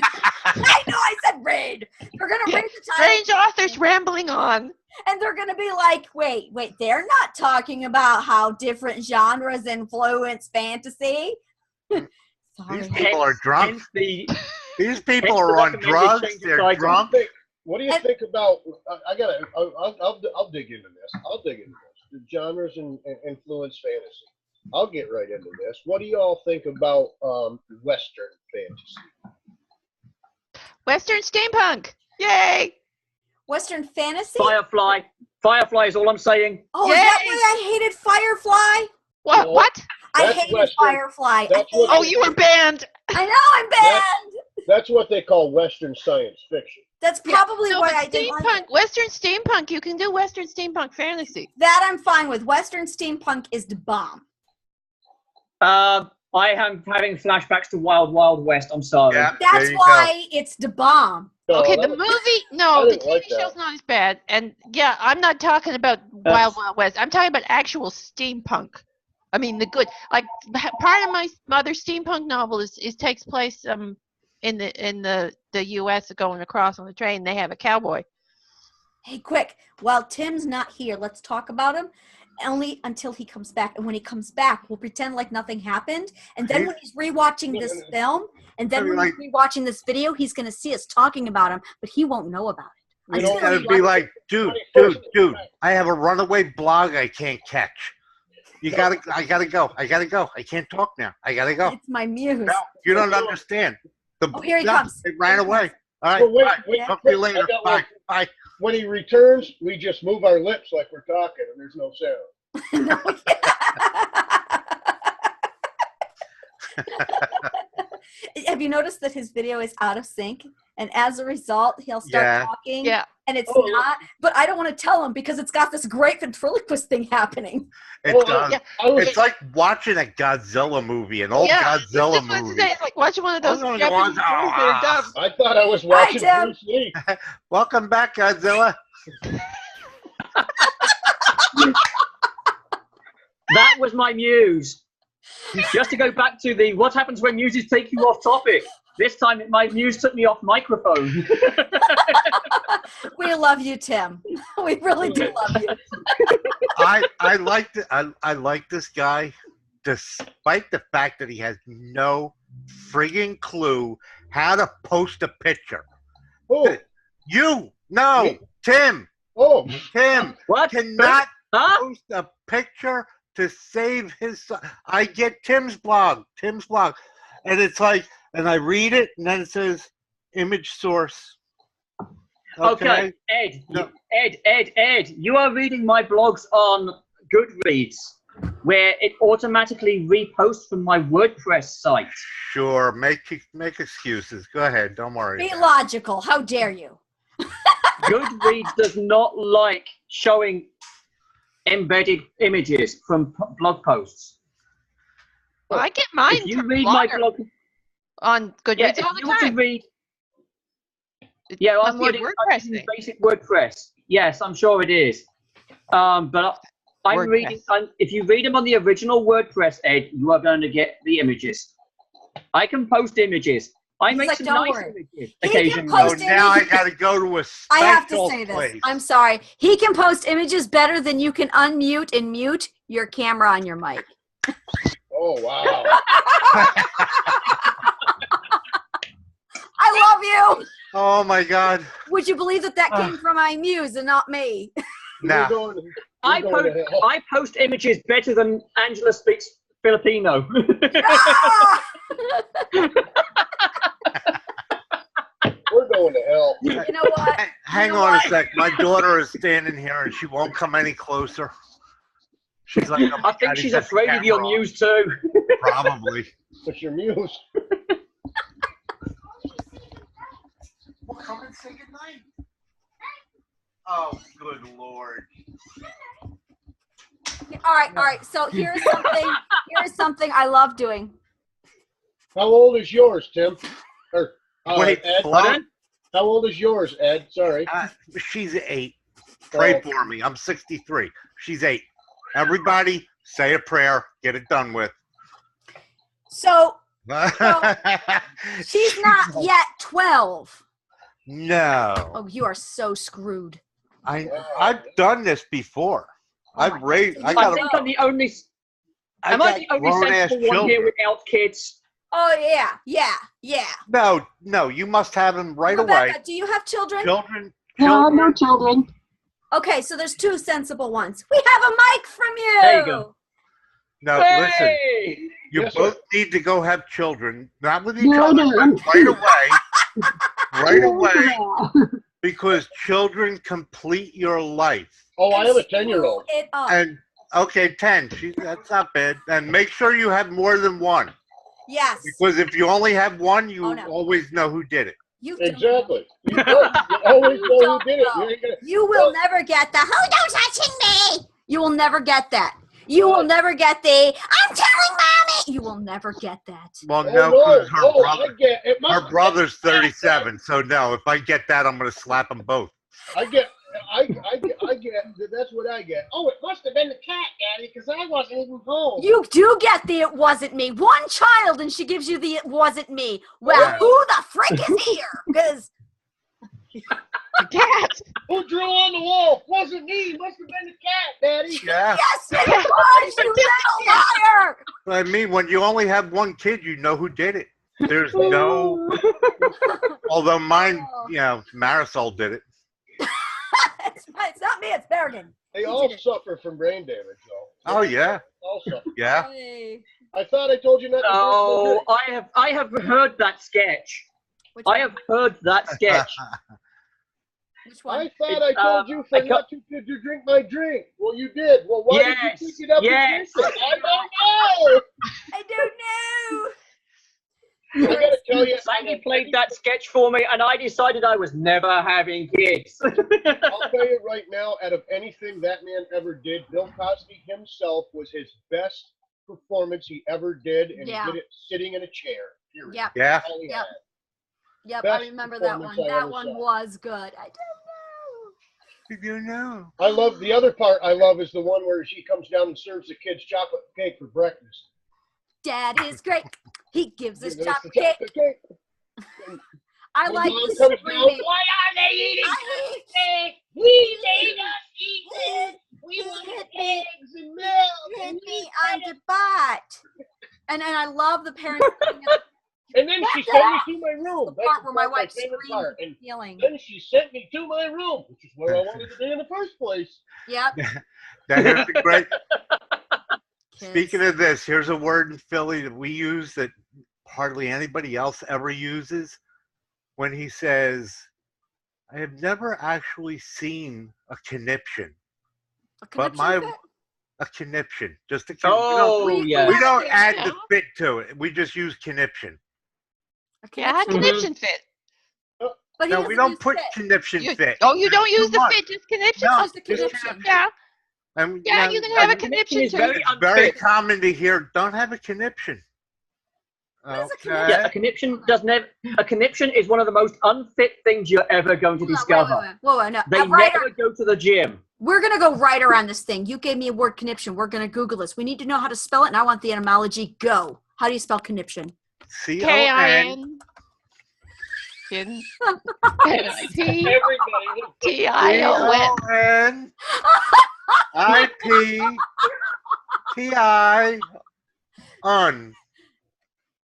I know I said read. They're going to read the title. Strange authors rambling on. And they're going to be like, wait, they're not talking about how different genres influence fantasy. Sorry. These people are drunk. These These people are on drugs. They're drunk. What do you think about? I'll dig into this. The genres and influence fantasy. I'll get right into this. What do y'all think about Western fantasy? Western steampunk. Yay! Western fantasy? Firefly. Firefly is all I'm saying. Oh, is that why I hated Firefly? What? No. What? I That's hated Western. Firefly. That's what- Oh, you were banned. I know I'm banned. That's what they call Western science fiction. That's probably No, why but I didn't like steampunk, it. Western steampunk. You can do Western steampunk fantasy. That I'm fine with. Western steampunk is the bomb. I am having flashbacks to Wild Wild West. I'm sorry. Yeah, That's there you why it's the bomb. No, Okay, that the was- movie, I no, the didn't TV like show's that. not as bad. And yeah, I'm not talking about Wild Wild West. I'm talking about actual steampunk. I mean, the good, like part of my other steampunk novel is takes place in the U.S. going across on the train. They have a cowboy. Hey, quick. While Tim's not here, let's talk about him. Only until he comes back. And when he comes back, we'll pretend like nothing happened. And then when he's rewatching this film, and then when he's rewatching this video, he's going to see us talking about him, but he won't know about it. You know, Until he It'd be watches like, dude, I have a runaway blog I can't catch. I gotta go. I can't talk now. I gotta go. It's my muse. No, you don't understand. Oh, here he comes. It ran away. All right, Well, bye. wait, Talk to you I later. got Bye. one. Bye. When he returns, we just move our lips like we're talking, and there's no sound. Have you noticed that his video is out of sync? And as a result, he'll start talking. Yeah. And it's Oh, not, but I don't want to tell him because it's got this great ventriloquist thing happening. It Well, does. yeah. It's like watching a Godzilla movie, an old Yeah, Godzilla just wanted to movie. say, it's like watching one of those Those are the Japanese ones- movies that are dubbed. I thought I was watching Tim. Bruce Lee. Welcome back, Godzilla. That was my muse. Just to go back to the what happens when muses take you off topic. This time my muse took me off microphone. We love you, Tim. We really do love you. I like this guy, despite the fact that he has no friggin' clue how to post a picture. Oh, Tim What? cannot Huh? post a picture to save his son. I get Tim's blog, and it's like, and I read it, and then it says, image source. Okay, Ed, No. Ed, you are reading my blogs on Goodreads, where it automatically reposts from my WordPress site. Sure, make excuses. Go ahead. Don't worry. Be about it. logical. How dare you? Goodreads does not like showing embedded images from blog posts. Well, I get mine If you from read my Blogger blog, on Goodreads yeah, if all you the were to time. read, yeah, On I'm the reading WordPress thing. basic WordPress. Yes, I'm sure it is. But I'm WordPress. reading. If you read them on the original WordPress, Ed, you are going to get the images. I can post images. I He's make like, some "Don't nice worry." images He can occasionally. Oh, post now I images. got to go to a special I have to say this. place. I'm sorry. He can post images better than you can unmute and mute your camera on your mic. Oh, wow. I love you. Oh my God. Would you believe that came from my muse and not me? Nah. I post images better than Angela speaks Filipino. Ah! We're going to hell. You know what? Hang You know on what? a sec. My daughter is standing here and she won't come any closer. She's like, oh my I think God, he's she's got the afraid of your camera on. muse too. Probably. It's your muse. Well, come and say goodnight. Oh, good Lord. All right. So here's something I love doing. How old is yours, Tim? Or, Wait, Ed? what? How old is yours, Ed? Sorry. She's 8. Pray for me. I'm 63. She's 8. Everybody say a prayer. Get it done with. So she's not yet 12. No. Oh, you are so screwed. I've done this before. Oh I've my raised. God. I I got. think I'm the only. I Am I got the only grown-ass sensible one here children. without kids? Oh yeah. No. You must have them right Rebecca, away. do you have children? Children. No children. Okay, so there's 2 sensible ones. We have a mic from you. There you go. No, listen. Hey! You Yes, both sir. need to go have children, not with each No, other, no. but right away. Right away, Yeah. because children complete your life. Oh, I have a Screw 10-year-old. it up. And okay, 10. That's not bad. And make sure you have more than one, Yes. because if you only have one, you Oh, no. always know who did it. You don't Exactly. You always know who did it. You ain't gonna, You will never get the "who don't touching me." You will never get that. You will never get the "I'm telling mommy." You will never get that. Well, oh, no, no. because Oh, I get it. her brother's 37. So no, if I get that, I'm gonna slap them both. I get. That's what I get. Oh, it must have been the cat, Daddy, because I wasn't even home. You do get the "it wasn't me." One child, and she gives you the "it wasn't me." Well, Yeah. who the frick is here? Because The cat. Who drew on the wall? Wasn't me. Must have been the cat, Daddy. Yeah. yes, it was, you little liar. I mean, when you only have one kid, you know who did it. There's no. Although mine, Marisol did it. It's not me. It's Bergen. They all suffer from brain damage, though. Oh yeah, All suffer. yeah. Hey. I thought I told you not to. Oh, I have heard that sketch. Which I one? have heard that sketch. Which one? I thought I told you for I got- not to drink my drink. Well, you did. Well, why Yes, did you pick it up yes. and drink it? I don't know. I don't know. I gotta tell you, Sandy played that sketch for me, and I decided I was never having kids. I'll tell you right now, out of anything that man ever did, Bill Cosby himself was his best performance he ever did, and Yeah. he did it sitting in a chair. Period. Yep. Yeah. That's all he Yep. had. Yep, Best I remember that one. performance I That ever one saw. was good. I don't You know. I love the other part. I love is the one where she comes down and serves the kids chocolate cake for breakfast. Dad is great. He gives us Gives us the chocolate cake. I When like Mom the comes screaming. down, why are they eating chocolate cake? He made us eat it. We want eggs and milk. Hit and me on the butt. And I love the parents. And then she sent me to my room. The That's part where my wife favorite screams part. And feeling. then she sent me to my room, which is where I wanted to be in the first place. Yep. Now here's the great. Kids. Speaking of this, here's a word in Philly that we use that hardly anybody else ever uses. when he says, I have never actually seen a conniption. A But conniption fit? a conniption. Just a Oh, yeah. we don't add Yeah. the fit to it. We just use conniption. A Yeah, conniption. conniption fit. But he No, doesn't we don't use put fit. conniption You, fit. oh, you don't use Too the much. fit, just conniption? No, Just a conniption. Yeah, yeah, no, you can have a conniption conniption is too. very it's very unfit. common to hear, don't have a conniption. What is a Okay. conniption? Yeah, a conniption is one of the most unfit things you're ever going to Hold on, discover. wait, no. They Right never go to the gym. We're going to go right around this thing. You gave me a word conniption. We're going to Google this. We need to know how to spell it, and I want the etymology. Go. How do you spell conniption? C-O-N. K-I-N. N-I-P. Everybody. T-I-O-N. C-O-N-I-P-T-I-Un.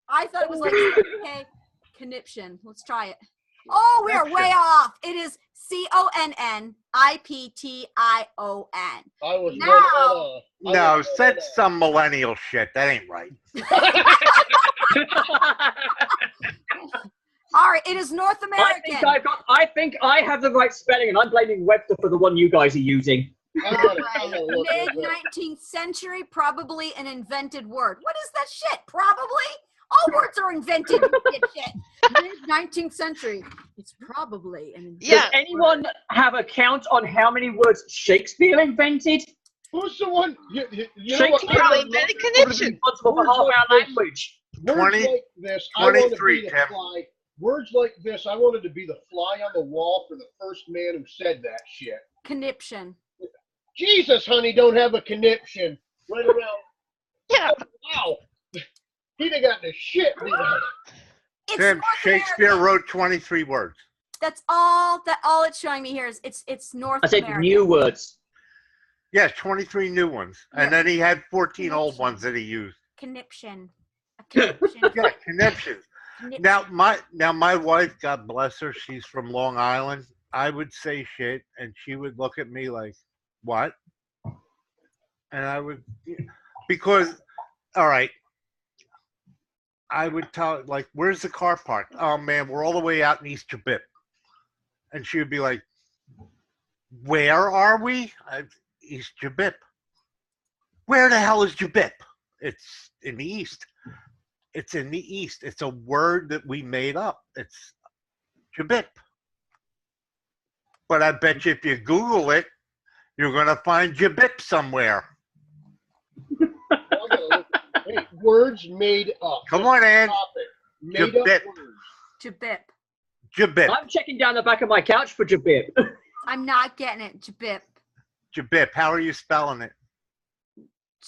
I thought it was like okay, conniption. Let's try it. Oh, we are way off. It is C-O-N-N-I-P-T-I-O-N. I was Now- one off. No, said some millennial shit. That ain't right. All right, it is North American. I think I have the right spelling, and I'm blaming Webster for the one you guys are using. I gotta look at that. Mid-19th century, probably an invented word. What is that shit? Probably? All words are invented, you shit. Mid-19th century. It's probably an invented Yeah. Does anyone have a count on how many words Shakespeare invented? Who's the one? You know what? Shakespeare Probably was invented responsible conniption. for half our language. Words 20 like this, I wanted to 23, be the Tim. fly. Words like this, I wanted to be the fly on the wall for the first man who said that shit. conniption. Jesus, honey, don't have a conniption. Right around. Yeah. Wow. He'd have gotten the shit beat out of him. It's Tim, North Shakespeare American. wrote 23 words. That's all it's showing me here is it's North I said American. new words. Yes, 23 new ones. And Yeah. then he had 14 old Conniption. ones that he used. Conniption. A conniption. Yeah, conniptions. Conniption. Now my wife, God bless her, she's from Long Island. I would say shit, and she would look at me like, "What?" And I would, because, all right, I would tell like, "Where's the car parked?" "Oh man, we're all the way out in East Jabip." And she would be like, "Where are we?" "East Jabip." "Where the hell is Jabip?" "It's in the east." "It's in the east." It's a word that we made up. It's Jabip. But I bet you if you Google it, you're going to find Jabip somewhere. I gotta look. Hey, words made up. Come on, Ann. Stop it. Made up Jabip. words. Jabip. Jabip. I'm checking down the back of my couch for Jabib. I'm not getting it. Jabip. Jabip. How are you spelling it?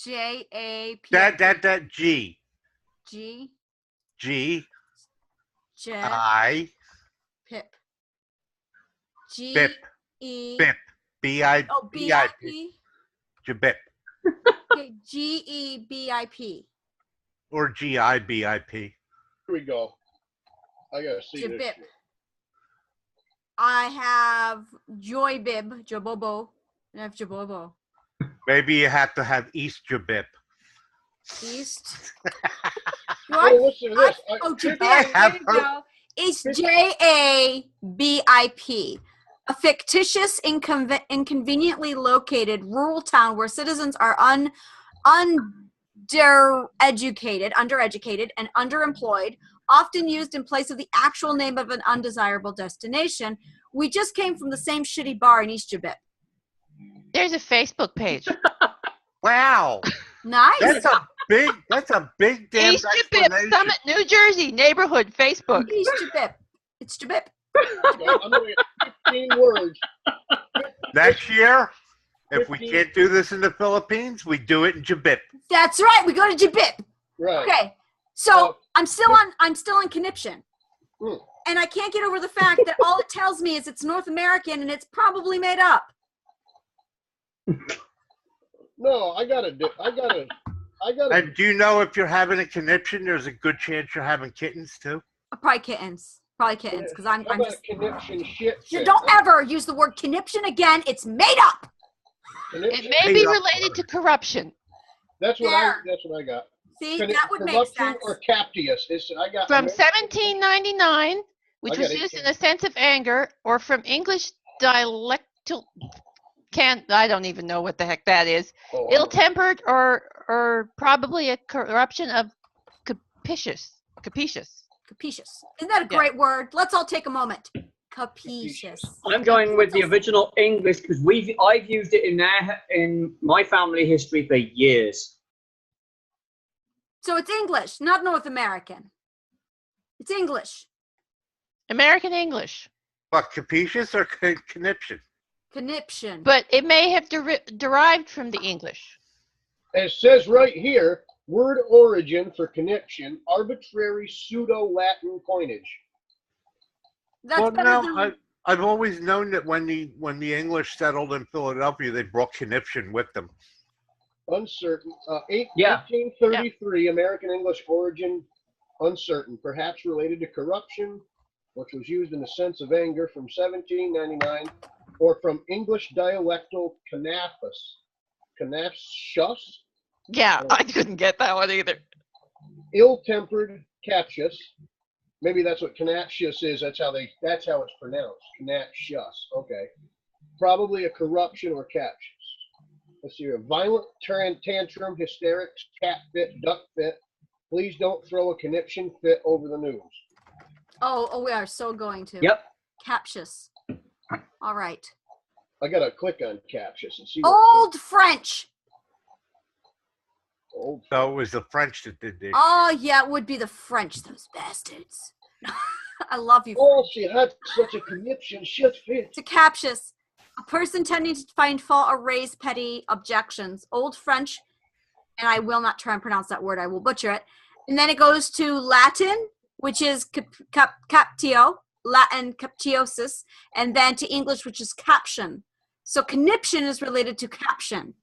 J-A-P. That G. G. G. J. I. Pip. G. Bip. E. Bip. B-I. Oh, B-I-P. B-I-P. Jabip. Okay, G-E-B-I-P. Or G-I-B-I-P. Here we go. I gotta see this. Jabip. shit. I have Joy Bib. Jabobo. I have Jabobo. Maybe you have to have East Jabip. East. Oh, listen to this. Jabip. I have There you go. East. J-A-B-I-P. A fictitious, inconveniently located rural town where citizens are undereducated, and underemployed, often used in place of the actual name of an undesirable destination. We just came from the same shitty bar in East Jabip. There's a Facebook page. Wow. Nice. That's a big damn East Jabip, explanation. Summit, New Jersey, neighborhood, Facebook. East Jabip. It's Jabip. I'm gonna get 15 words. Next year, if we 15. can't do this in the Philippines, we do it in Jabip. That's right. We go to Jabip. Right. Okay. So I'm still on conniption. Hmm. And I can't get over the fact that all it tells me is it's North American and it's probably made up. No, I gotta. And do you know if you're having a conniption, there's a good chance you're having kittens too? Probably kittens. Because I'm How about just. conniption shit? You fit? don't ever use the word conniption again. It's made up. Conniption? It may be Made up related to corruption. That's what There. I got. See, that would make sense. Or captious. I got From 1799, which was used in a sense of anger, or from English dialectal. I don't even know what the heck that is. Oh, Ill-tempered or probably a corruption of captious. Isn't that a great word? Let's all take a moment. Captious. I'm going with the original English because I've used it in my family history for years. So it's English, not North American. It's English. American English. What, capacious or conniption? Conniption. But it may have derived from the English. It says right here, word origin for conniption, arbitrary pseudo-Latin coinage. That's Well, better no, than... I've always known that when the English settled in Philadelphia, they brought conniption with them. Uncertain. 1833, American English origin, uncertain. Perhaps related to corruption, which was used in the sense of anger from 1799, or from English dialectal canapus. Canaptious? Yeah, I couldn't get that one either. Ill-tempered, captious. Maybe that's what canaptious is. That's how it's pronounced. Canaptious. Okay. Probably a corruption or captious. Let's see here. Violent tantrum, hysterics, cat fit, duck fit. Please don't throw a conniption fit over the news. Oh, we are so going to. Yep. Captious. All right. I gotta click on captious and see. Old French. Old. So it was the French that did this. Oh, yeah, it would be the French, those bastards. I love you. Oh, she had such a conniption. Shit fit. To captious. A person tending to find fault or raise petty objections. Old French, and I will not try and pronounce that word. I will butcher it. And then it goes to Latin, which is captio, Latin captiosus, and then to English, which is caption. So conniption is related to caption.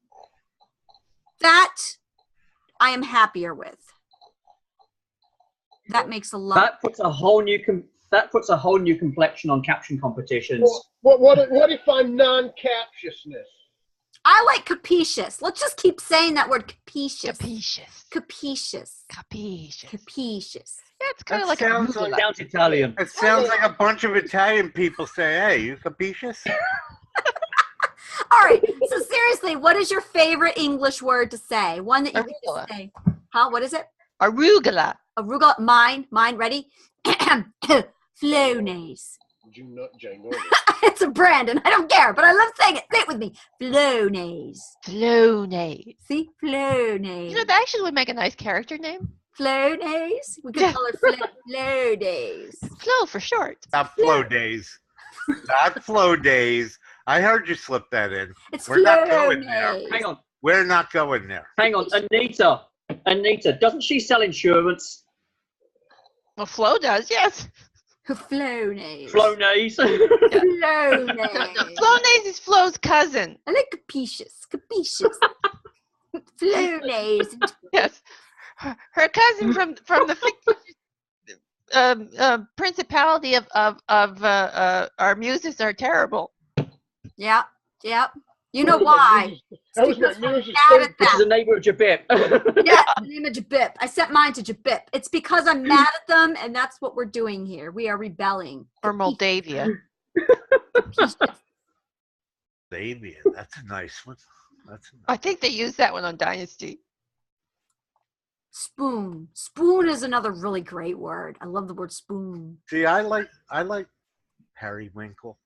That I am happier with. That makes a lot. That puts a whole new complexion on caption competitions. What if I'm non-captiousness? I like capacious. Let's just keep saying that word capacious. Capacious. Capacious. Capacious. Capacious. Yeah, it's kind of That like sounds a like- Sounds Italian. It sounds like a bunch of Italian people say, "Hey, you capacious?" All right. So seriously, what is your favorite English word to say? One that you can Arugula. just say. Huh? What is it? arugula. Arugula. Mine. Ready? Flonase. You nut ginormous. It's a brand, and I don't care, but I love saying it. Say it with me. Flonase. Flonase. See? Flonase. You know, that actually would make a nice character name. Flonase. We could Yeah. call her Flonase. Flo for short. Not flow days. Not flow days. I heard you slip that in. It's We're not going there. Flonase. Hang on. We're not going there. Hang on. Anita, doesn't she sell insurance? Well, Flo does, yes. Flonase. Flonase. No, Flonase. Flonase is Flo's cousin. I like capacious. Capacious. Flonase. Yes. Her cousin from the principality of our muses are terrible. Yeah. You know why? That was my Because I'm music. mad at Which is them. a neighbor of Jabip. Yeah, the name of Jabip. I sent mine to Jabip. It's because I'm mad at them, and that's what we're doing here. We are rebelling. Or Moldavia. Xavier, that's a nice one. That's a I think they used that one on Dynasty. Spoon. Spoon is another really great word. I love the word spoon. See, I like periwinkle.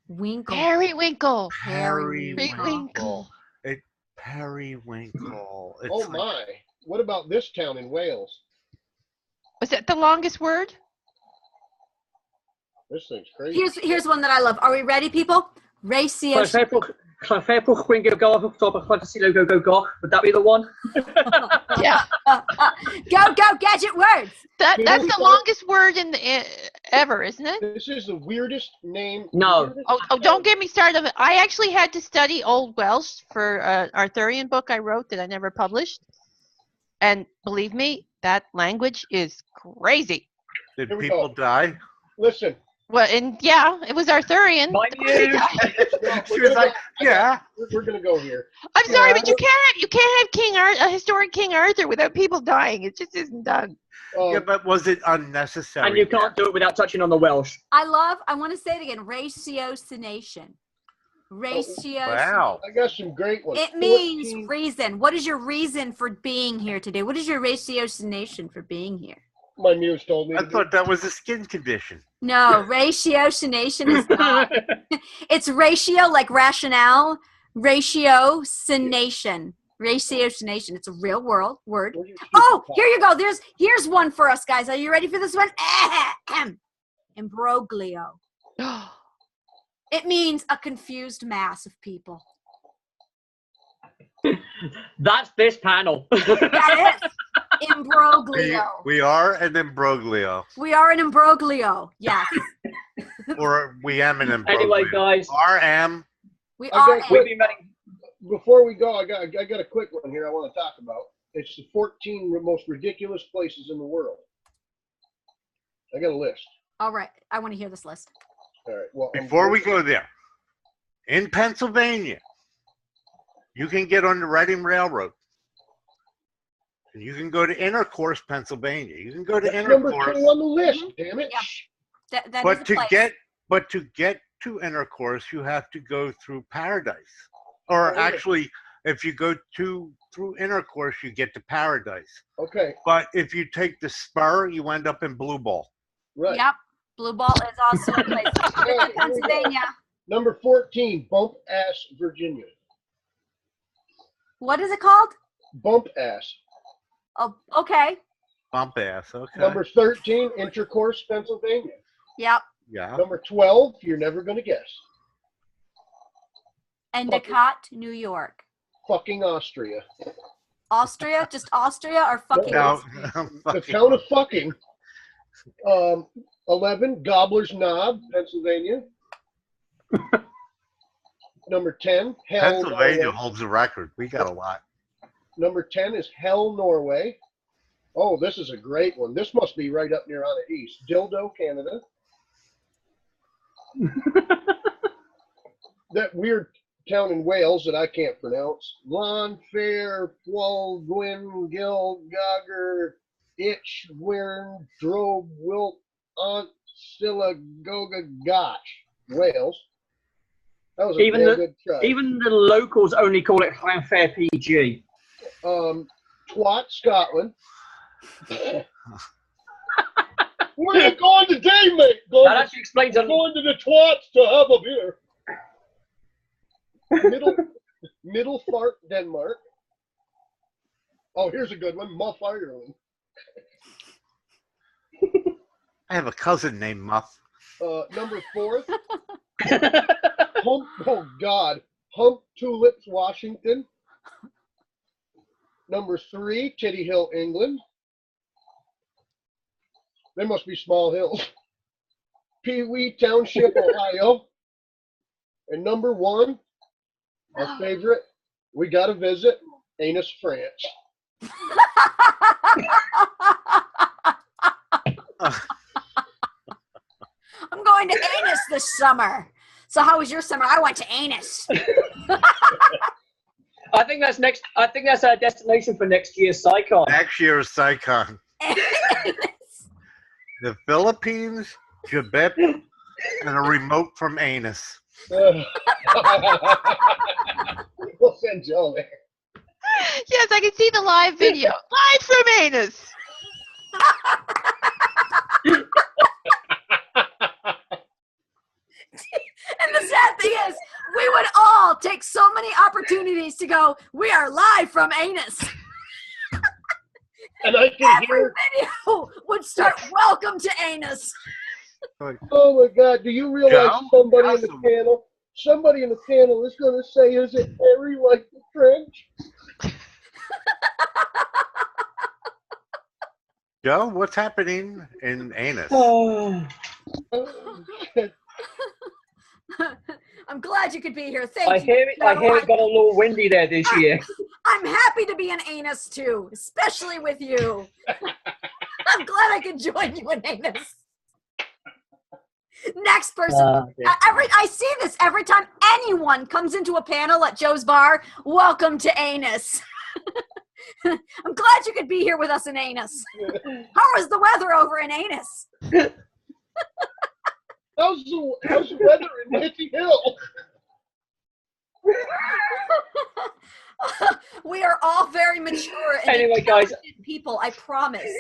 Winkle. Periwinkle. Periwinkle. Periwinkle. It's Oh like- my! What about this town in Wales? Was that the longest word? This thing's crazy. Here's one that I love. Are we ready, people? Ratio. Would that be the one? Yeah. Go, gadget words. That's the longest word in the ever, isn't it? This is the weirdest name. No. weirdest Oh, don't get me started. I actually had to study Old Welsh for an Arthurian book I wrote that I never published. And believe me, that language is crazy. Did Here we people go. die? Listen, Well, and yeah, it was Arthurian. My news. She was like, yeah. We're gonna go here. I'm sorry, Yeah. but you can't have a historic King Arthur without people dying. It just isn't done. Yeah, but was it unnecessary? And you can't do it without touching on the Welsh. I want to say it again, ratiocination. Ratio. Wow. I got some great ones. It means 14 reason. What is your reason for being here today? What is your ratiocination for being here? My muse told me. I to do. thought that was a skin condition. No, ratiocination is not. It's ratio, like rationale. Ratiocination. Ratiocination. It's a real word. Where'd you keep Oh, the here you go. Here's one for us, guys. Are you ready for this one? Imbroglio. It means a confused mass of people. That's this panel. That is imbroglio. We are an imbroglio. We are an imbroglio. Yes. Or we am an imbroglio. Anyway, guys, RM. We I are. got we've been running. Before we go, I got a quick one here I want to talk about. It's the 14 most ridiculous places in the world. I got a list. All right. I want to hear this list. All right. Well, Before we go there, in Pennsylvania, you can get on the Reading Railroad. And you can go to Intercourse, Pennsylvania. You can go to that's number 2 Intercourse. on the list. Damn it! Yeah. That But is to a place. get to Intercourse, you have to go through Paradise. Or Oh, yeah. actually, if you go through Intercourse, you get to Paradise. Okay. But if you take the spur, you end up in Blue Ball. Right. Yep. Blue Ball is also a place. It's in Here we go. Pennsylvania. Number 14, Bump Ass, Virginia. What is it called? Bump Ass. Oh, okay. Bump ass. Okay. Number 13, Intercourse, Pennsylvania. Yep. Yeah. Number 12, you're never gonna guess. Endicott, New York. Fucking Austria. Austria? Just Austria or fucking No. Austria? The town of fucking. 11, Gobbler's Knob, Pennsylvania. Number 10, Hell, Pennsylvania Norway. holds the record. We got a lot. Number 10 is Hell, Norway. Oh, this is a great one. This must be right up near on the east. Dildo, Canada. That weird town in Wales that I can't pronounce. Llanfair, Gwyn, Gil, Gogger, Itch, Wyrn, Drobe, Wilt, Aunt, Scylla, Goga, Gotch. Wales. That was a Even damn the- good try. Even the locals only call it Fanfare PG. Twat, Scotland. Where you going today, mate? That actually explains a Going to the Twats to have a beer. Middle Fart, Denmark. Oh, here's a good one. Muff, Ireland. I have a cousin named Muff. Number 4. Hump Tulips, Washington. Number 3, Titty Hill, England. They must be small hills. Pee Wee Township, Ohio. And number 1, our favorite, we got to visit, Anus, France. I'm going to Anus this summer. So how was your summer? I went to Anus. I think that's next. I think that's our destination for next year's CyCon. Next year's CyCon. The Philippines, Quebec, and a remote from Anus. We'll send Joe there. Yes, I can see the live video. Live from Anus. And the sad thing is, we would all take so many opportunities to go, we are live from Anus. And I can Every hear, video would start, welcome to Anus. oh my God, do you realize Joe? somebody in the Awesome. panel, somebody in the panel is going to say, is it Harry like the French? Joe, what's happening in Anus? Oh, I'm glad you could be here. I Thank you. hear it. I hear it got a little windy there this year. I'm happy to be in Anus too, especially with you. I'm glad I could join you in Anus. Next person. Yeah. I see this every time anyone comes into a panel at Joe's Bar. Welcome to Anus. I'm glad you could be here with us in Anus. How is the weather over in Anus? How's the weather in Mitty Hill? We are all very mature and Anyway, guys, intelligent people, I promise.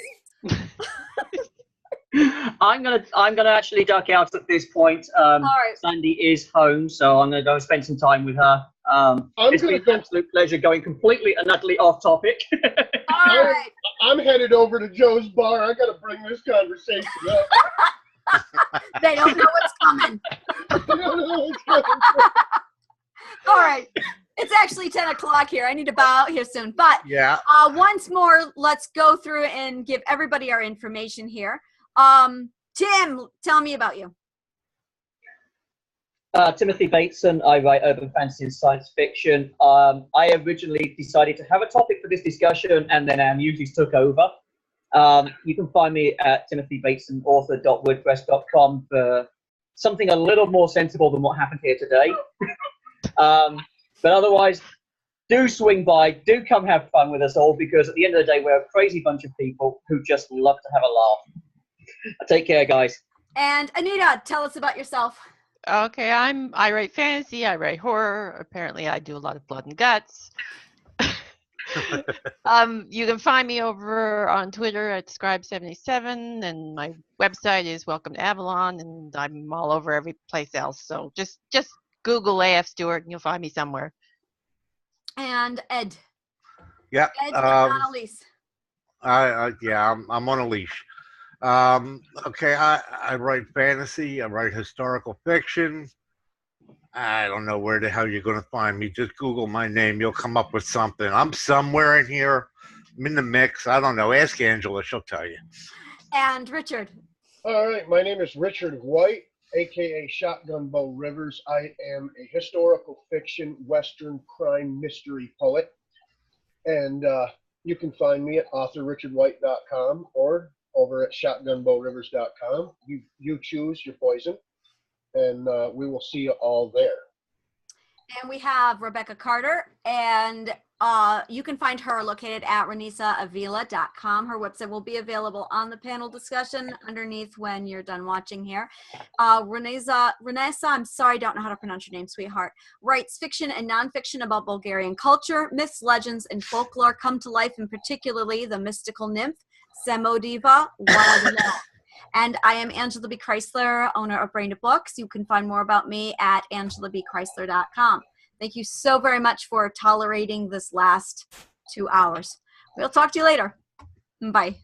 I'm gonna actually duck out at this point. All right. Sandy is home, so I'm gonna go spend some time with her. It's been an absolute pleasure going completely and utterly off topic. All right. I'm headed over to Joe's Bar. I gotta bring this conversation up. They don't know what's coming. All right. It's actually 10 o'clock here. I need to bow out here soon. But Yeah. Once more, let's go through and give everybody our information here. Tim, tell me about you. Timothy Bateson. I write urban fantasy and science fiction. I originally decided to have a topic for this discussion, and then our Muses took over. You can find me at timothybatesonauthor.wordpress.com for something a little more sensible than what happened here today. But otherwise, do swing by, do come have fun with us all, because at the end of the day, we're a crazy bunch of people who just love to have a laugh. Take care, guys. And Anita, tell us about yourself. Okay, I write fantasy, I write horror. Apparently, I do a lot of blood and guts. You can find me over on Twitter at Scribe77, and my website is Welcome to Avalon, and I'm all over every place else. So just Google AF Stewart, and you'll find me somewhere. And Ed. Yeah. Ed on a lease. I'm on a leash. Okay, I write fantasy. I write historical fiction. I don't know where the hell you're going to find me. Just Google my name. You'll come up with something. I'm somewhere in here. I'm in the mix. I don't know. Ask Angela. She'll tell you. And Richard. All right, my name is Richard White, a.k.a. Shotgun Bow Rivers. I am a historical fiction, Western crime mystery poet. And you can find me at authorrichardwhite.com or over at shotgunbowrivers.com. You choose your poison, and we will see you all there. And we have Rebecca Carter, and you can find her located at renesaavila.com. Her website will be available on the panel discussion underneath when you're done watching here. Renesa, I'm sorry, I don't know how to pronounce your name, sweetheart, writes fiction and nonfiction about Bulgarian culture, myths, legends, and folklore come to life, and particularly the mystical nymph, Samodiva Wadila. And I am Angela B. Chrysler, owner of Brain to Books. You can find more about me at angelabchrysler.com. Thank you so very much for tolerating this last 2 hours. We'll talk to you later. Bye.